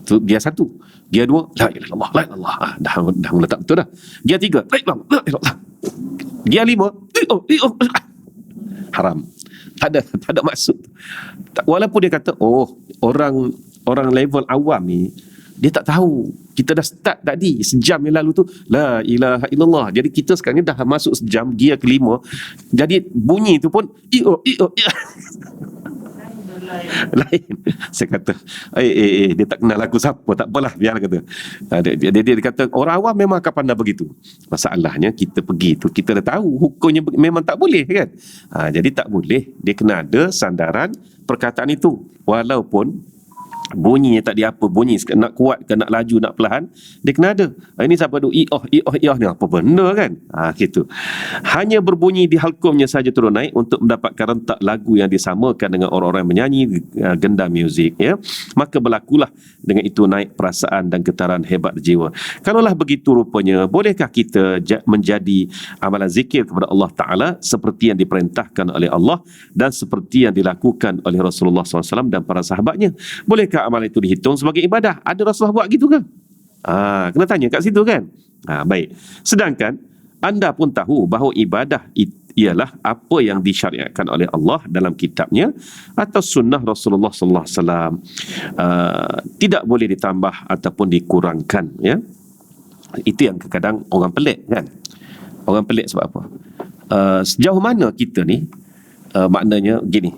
Tu dia satu, dia dua, la ilaha illallah, la ilaha. Dah mula tak betul dah. Dia tiga, la ilaha illallah. Dia lima, haram. Tak ada maksud. Walaupun dia kata orang level awam ni dia tak tahu. Kita dah start tadi sejam yang lalu tu la ilaha illallah. Jadi kita sekarang ni dah masuk sejam, gear kelima. Jadi bunyi tu pun lain. Saya kata dia tak kenal aku siapa, tak apalah, biar kata. Dia kata orang awam memang akan pandai begitu. Masalahnya kita pergi tu, kita dah tahu hukumnya memang tak boleh kan. Jadi tak boleh, dia kena ada sandaran perkataan itu. Walaupun bunyinya tak dia apa, bunyi nak kuat ke, nak laju, nak perlahan, dia kena ada. Ini siapa tu ni apa benda kan. Gitu. Hanya berbunyi di halkumnya saja turun naik untuk mendapatkan rentak lagu yang disamakan dengan orang-orang yang menyanyi gendam muzik ya. Maka berlakulah dengan itu naik perasaan dan getaran hebat jiwa. Kalaulah begitu rupanya, bolehkah kita menjadi amalan zikir kepada Allah Ta'ala seperti yang diperintahkan oleh Allah dan seperti yang dilakukan oleh Rasulullah SAW dan para sahabatnya? Bolehkah amalan itu dihitung sebagai ibadah? Ada Rasulullah buat gitu ke? Kena tanya kat situ kan. Baik. Sedangkan anda pun tahu bahawa ibadah ialah apa yang disyariatkan oleh Allah dalam kitabnya atau sunnah Rasulullah sallallahu alaihi wasallam. Tidak boleh ditambah ataupun dikurangkan ya. Itu yang kadang orang pelik kan. Orang pelik sebab apa? Sejauh mana kita ni maknanya gini,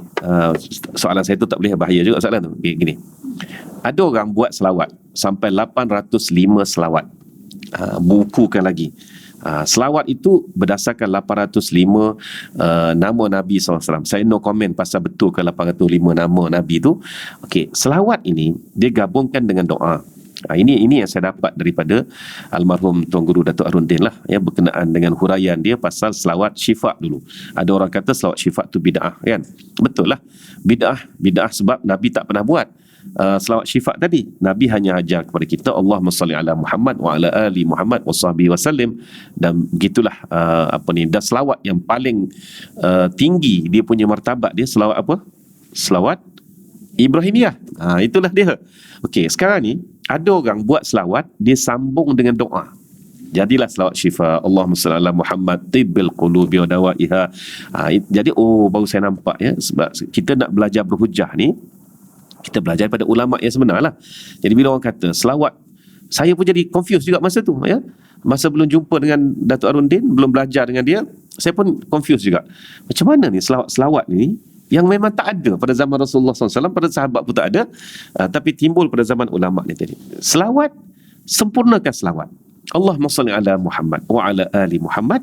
soalan saya tu tak boleh bahaya juga soalan tu. Gini. Ada orang buat selawat sampai 805 selawat. Bukukan lagi. Selawat itu berdasarkan 805 nama Nabi SAW. Saya no comment pasal betul ke 805 nama Nabi tu. Okey, selawat ini dia gabungkan dengan doa. Ini yang saya dapat daripada almarhum Tuan Guru Datuk Arundin lah ya, berkenaan dengan huraian dia pasal selawat syifa dulu. Ada orang kata selawat syifa tu bid'ah kan. Betul lah. Bid'ah sebab Nabi tak pernah buat. Selawat syifa tadi Nabi hanya ajar kepada kita Allahumma salli ala Muhammad wa ala ali Muhammad wa sahbihi wasallim, dan begitulah dan selawat yang paling tinggi dia punya martabat dia selawat apa? Selawat Ibrahimiyah. Itulah dia. Okey, sekarang ni ada orang buat selawat dia sambung dengan doa. Jadilah selawat syifa Allahumma salli ala Muhammad tibbil qulubi wa dawaiha. Jadi baru saya nampak ya, sebab kita nak belajar berhujah ni kita belajar pada ulama yang sebenar lah. Jadi bila orang kata selawat, saya pun jadi confused juga masa tu ya. Masa belum jumpa dengan Datuk Arundin, belum belajar dengan dia, saya pun confused juga. Macam mana ni selawat ni yang memang tak ada pada zaman Rasulullah SAW, pada sahabat pun tak ada, tapi timbul pada zaman ulama ni tadi. Selawat, sempurnakan selawat. Allahumma salli ala Muhammad wa ala ali Muhammad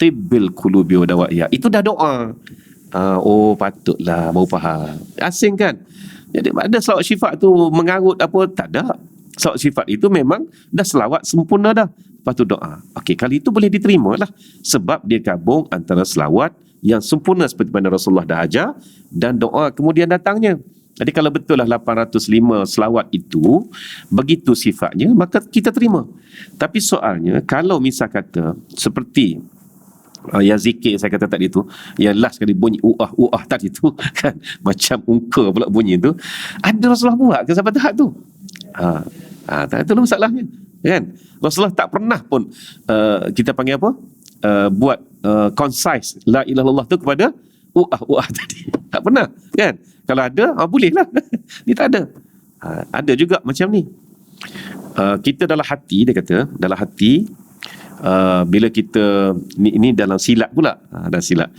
tibbil qulubi wa dawaiha. Itu dah doa. Oh patutlah baru faham. Asing kan? Jadi ada selawat syifa tu mengarut apa? Tak ada. Selawat syifa itu memang dah selawat sempurna dah. Lepas tu doa. Okey, kali itu boleh diterima lah. Sebab dia gabung antara selawat yang sempurna seperti mana Rasulullah dah ajar dan doa kemudian datangnya. Jadi kalau betul lah 805 selawat itu begitu sifatnya, maka kita terima. Tapi soalnya kalau misal kata seperti yang zikir saya kata tadi tu, yang last kali bunyi uah tadi tu kan, macam ungka pula bunyi tu, ada Rasulullah buat ke sampai tahap tu? Tak, itulah masalahnya kan. Rasulullah tak pernah pun kita panggil apa, buat concise la ilaha illallah tu kepada uah tadi. Tak pernah kan. Kalau ada, boleh lah. Dia tak ada. Ada juga macam ni. Kita dalam hati, dia kata, dalam hati, bila kita, ini dalam silat pula. Dalam silat.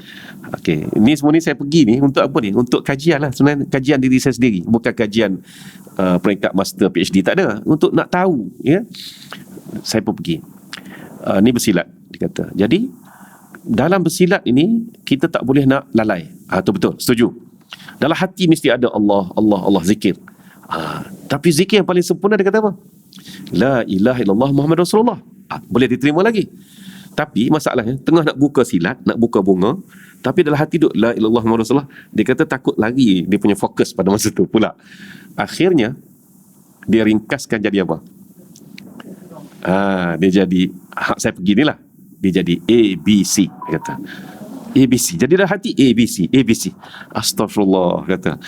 Okey, ini semua ni saya pergi ni untuk apa ni? Untuk kajian lah. Sebenarnya kajian diri saya sendiri. Bukan kajian peringkat master PhD, tak ada. Untuk nak tahu, ya. Saya pun pergi. Ni bersilat, dia kata. Jadi, dalam bersilat ini, kita tak boleh nak lalai. Itu betul, setuju. Dalam hati mesti ada Allah, Allah, Allah, zikir. Tapi zikir yang paling sempurna dia kata apa? La ilaha illallah Muhammad Rasulullah. Boleh diterima lagi. Tapi masalahnya, tengah nak buka silat, nak buka bunga, tapi dalam hati duk la ilaha illallah Muhammad Rasulullah, dia kata takut lagi dia punya fokus pada masa tu pula. Akhirnya, dia ringkaskan jadi apa? Dia jadi, saya pergi ni lah, dia jadi ABC, dia kata. ABC. Jadi dalam hati ABC. Astaghfirullah, kata.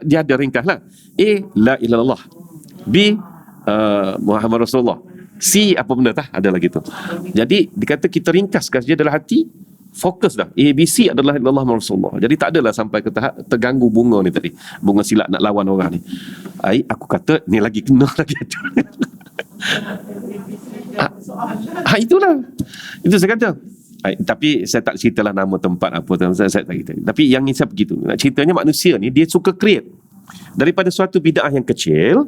Dia ada ringkas lah. A, la ilaha illallah. B, Muhammad Rasulullah. C, apa benda tah? Ada lagi tu. Jadi, dikata kita ringkaskan saja dalam hati, fokus dah. ABC adalah illallah Muhammad Rasulullah. Jadi tak adalah sampai ke tahap terganggu bunga ni tadi. Bunga silat nak lawan orang ni. Aku kata, ni lagi kena lagi. Itulah. Itu saya kata. Tapi saya tak ceritalah nama tempat apa tu. Saya tak cerita. Tapi yang saya begitu. Nak ceritanya manusia ni dia suka create. Daripada suatu bid'ah yang kecil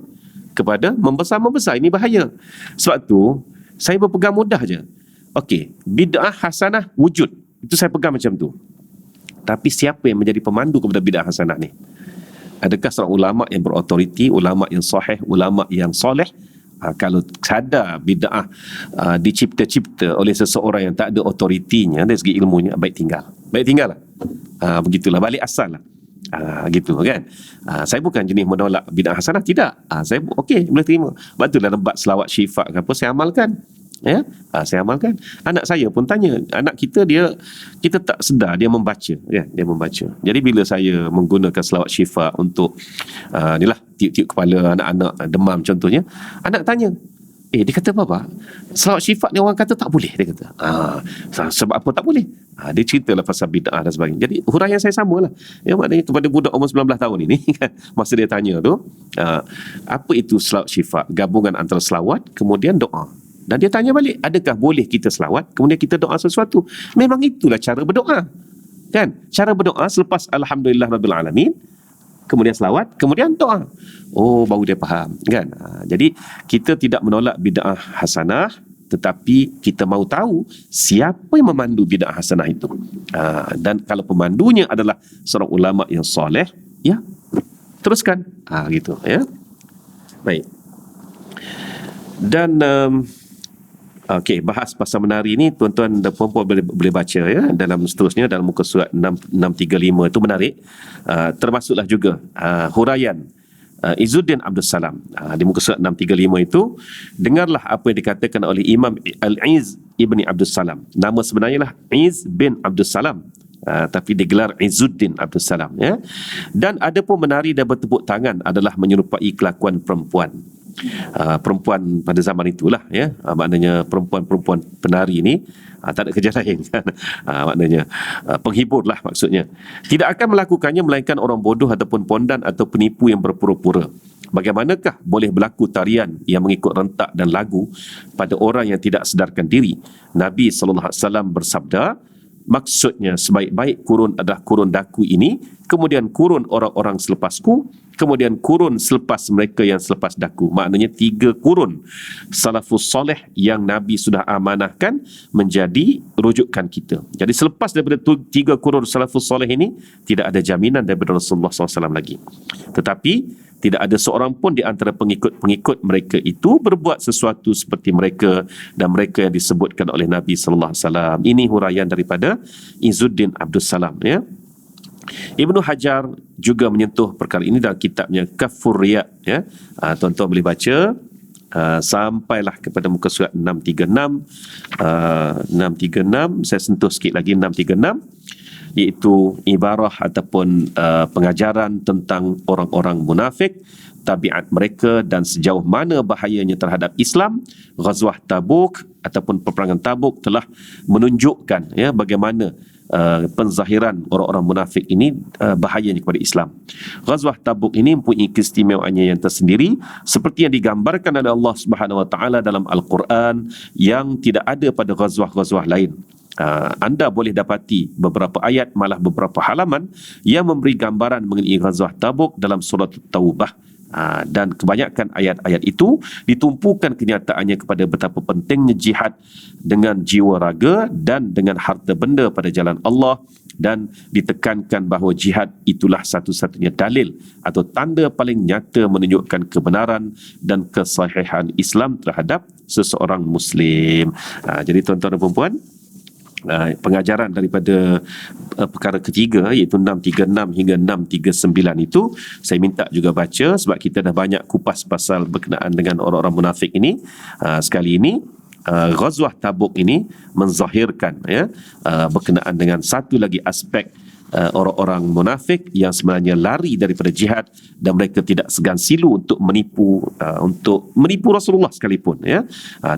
kepada membesar-membesar. Ini bahaya. Sebab tu saya berpegang mudah je. Okey, bid'ah hasanah wujud. Itu saya pegang macam tu. Tapi siapa yang menjadi pemandu kepada bid'ah hasanah ni? Adakah seorang ulama yang berautoriti, ulama yang sahih, ulama yang soleh? Kalau sadar bid'ah dicipta-cipta oleh seseorang yang tak ada otoritinya dari segi ilmunya, baik tinggal lah. Begitulah, balik asal lah. Gitu kan. Saya bukan jenis menolak bid'ah hasanah, tidak. Saya okey, boleh terima. Sebab itulah lebat selawat syifa ke apa saya amalkan. Ya, saya amalkan. Anak saya pun tanya, anak kita kita tak sedar dia membaca, ya, dia membaca. Jadi bila saya menggunakan selawat syifa untuk inilah tiup-tiup kepala anak-anak demam contohnya, anak tanya, dia kata bapa, selawat syifa ni orang kata tak boleh, dia kata. Sebab apa tak boleh? Dia ceritalah pasal bid'ah dan sebagainya. Jadi huraian saya samalah. Ya, maknanya kepada budak umur 19 tahun ini kan, masa dia tanya tu, apa itu selawat syifa? Gabungan antara selawat kemudian doa. Dan dia tanya balik, adakah boleh kita selawat kemudian kita doa sesuatu? Memang itulah cara berdoa. Kan? Cara berdoa selepas alhamdulillah rabbil alamin, kemudian selawat, kemudian doa. Oh, baru dia faham, kan? Jadi kita tidak menolak bid'ah hasanah, tetapi kita mahu tahu siapa yang memandu bid'ah hasanah itu. Dan kalau pemandunya adalah seorang ulama yang soleh, ya, teruskan. Gitu, ya. Baik. Dan okey, bahas pasal menari ni tuan-tuan dan puan-puan boleh baca ya dalam seterusnya dalam muka surat 635 itu menarik. Termasuklah juga huraian Izzuddin Abdul Salam di muka surat 635 itu. Dengarlah apa yang dikatakan oleh Imam Al-Iz Ibni Abdul Salam. Nama sebenarnya lah Iz bin Abdul Salam, tapi digelar Izzuddin Abdul Salam, ya. Dan ada pun menari dan bertepuk tangan adalah menyerupai kelakuan perempuan. Perempuan pada zaman itulah, ya, maknanya perempuan-perempuan penari ni tak ada kerja lain kan. Maknanya penghibur lah maksudnya. Tidak akan melakukannya melainkan orang bodoh ataupun pondan atau penipu yang berpura-pura. Bagaimanakah boleh berlaku tarian yang mengikut rentak dan lagu pada orang yang tidak sedarkan diri? Nabi SAW bersabda, maksudnya sebaik-baik kurun adalah kurun daku ini, kemudian kurun orang-orang selepasku, kemudian kurun selepas mereka yang selepas daku. Maknanya 3 kurun salafus soleh yang Nabi sudah amanahkan menjadi rujukan kita. Jadi selepas daripada 3 kurun salafus soleh ini, tidak ada jaminan daripada Rasulullah SAW lagi. Tetapi tidak ada seorang pun di antara pengikut-pengikut mereka itu berbuat sesuatu seperti mereka dan mereka yang disebutkan oleh Nabi sallallahu alaihi wasallam. Ini huraian daripada Izzuddin Abdus Salam, ya. Ibnu Hajar juga menyentuh perkara ini dalam kitabnya Kafur Riya, ya. Tuan-tuan boleh baca sampailah kepada muka surat 636. 636, saya sentuh sikit lagi 636, iaitu ibarah ataupun pengajaran tentang orang-orang munafik, tabiat mereka dan sejauh mana bahayanya terhadap Islam. Ghazwah Tabuk ataupun peperangan Tabuk telah menunjukkan, ya, bagaimana penzahiran orang-orang munafik ini bahayanya kepada Islam. Ghazwah Tabuk ini mempunyai keistimewaannya yang tersendiri seperti yang digambarkan oleh Allah Subhanahu Wa Taala dalam Al-Quran yang tidak ada pada ghazwah-ghazwah lain. Anda boleh dapati beberapa ayat, malah beberapa halaman yang memberi gambaran mengenai Ghazwah Tabuk dalam surah Taubah. Dan kebanyakan ayat-ayat itu ditumpukan kenyataannya kepada betapa pentingnya jihad dengan jiwa raga dan dengan harta benda pada jalan Allah, dan ditekankan bahawa jihad itulah satu-satunya dalil atau tanda paling nyata menunjukkan kebenaran dan kesahihan Islam terhadap seseorang Muslim. Jadi tuan-tuan dan puan-puan, pengajaran daripada perkara ketiga iaitu 636 hingga 639 itu saya minta juga baca, sebab kita dah banyak kupas pasal berkenaan dengan orang-orang munafik ini. Sekali ini Ghazwah Tabuk ini menzahirkan, ya, berkenaan dengan satu lagi aspek orang-orang munafik yang sebenarnya lari daripada jihad dan mereka tidak segan silu untuk menipu Rasulullah sekalipun, ya.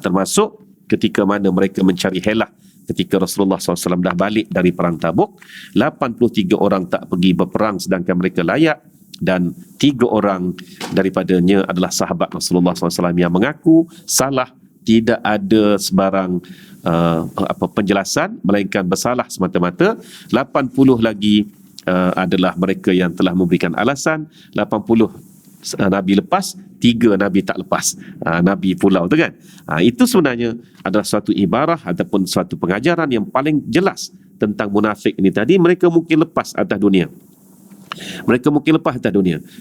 Termasuk ketika mana mereka mencari helah ketika Rasulullah SAW dah balik dari perang Tabuk. 83 orang tak pergi berperang sedangkan mereka layak, dan 3 orang daripadanya adalah sahabat Rasulullah SAW yang mengaku salah, tidak ada sebarang penjelasan melainkan bersalah semata-mata. 80 lagi adalah mereka yang telah memberikan alasan. 80 Nabi lepas, 3 Nabi tak lepas. Nabi pulau tu kan. Itu sebenarnya adalah suatu ibarah ataupun suatu pengajaran yang paling jelas tentang munafik ini tadi. Mereka mungkin lepas atas dunia.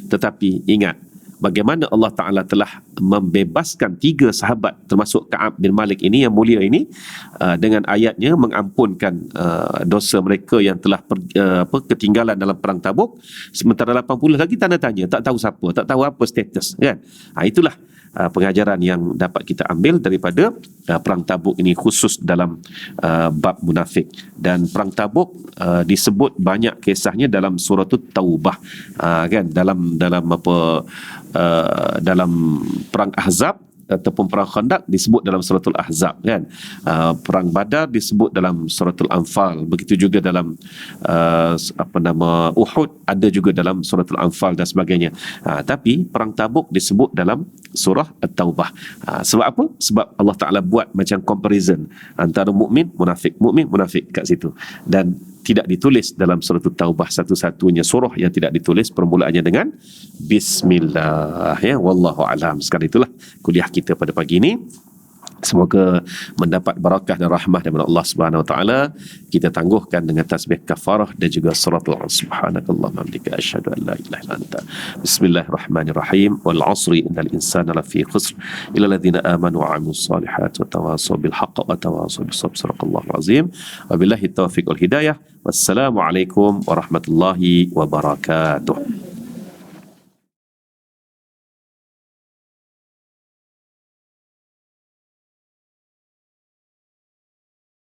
Tetapi ingat bagaimana Allah Ta'ala telah membebaskan 3 sahabat termasuk Ka'ab bin Malik ini yang mulia ini, dengan ayatnya mengampunkan dosa mereka yang telah ketinggalan dalam perang Tabuk. Sementara 80 lagi tanda tanya, tak tahu siapa, tak tahu apa status, kan. Itulah pengajaran yang dapat kita ambil daripada perang Tabuk ini, khusus dalam bab munafik. Dan perang Tabuk disebut banyak kisahnya dalam surah Taubah, kan, dalam perang Ahzab ataupun perang Khandaq disebut dalam suratul Ahzab, kan. Perang Badar disebut dalam suratul Anfal, begitu juga dalam Uhud ada juga dalam suratul Anfal dan sebagainya. Tapi perang Tabuk disebut dalam surah At-Taubah. Sebab apa? Sebab Allah Ta'ala buat macam comparison antara mukmin munafik kat situ, dan tidak ditulis dalam surah Taubah, satu-satunya surah yang tidak ditulis permulaannya dengan Bismillah, ya. Wallahu a'lam. Sekali itulah kuliah kita pada pagi ini. Semoga mendapat barakah dan rahmah daripada Allah Subhanahu Wa Taala. Kita tangguhkan dengan tasbih kafarah dan juga suratul subhanakallahumma hamdika asyhadu an la ilaha illa anta. Bismillahirrahmanirrahim. Wal 'asri innal insana lafi khusr illa alladhina amanu wa 'amilus solihati wa tawassaw bil haqqi wa tawassaw bis sabr. Sadaqallahul azim. Wabillahi taufiq wal hidayah. Wassalamualaikum warahmatullahi wabarakatuh.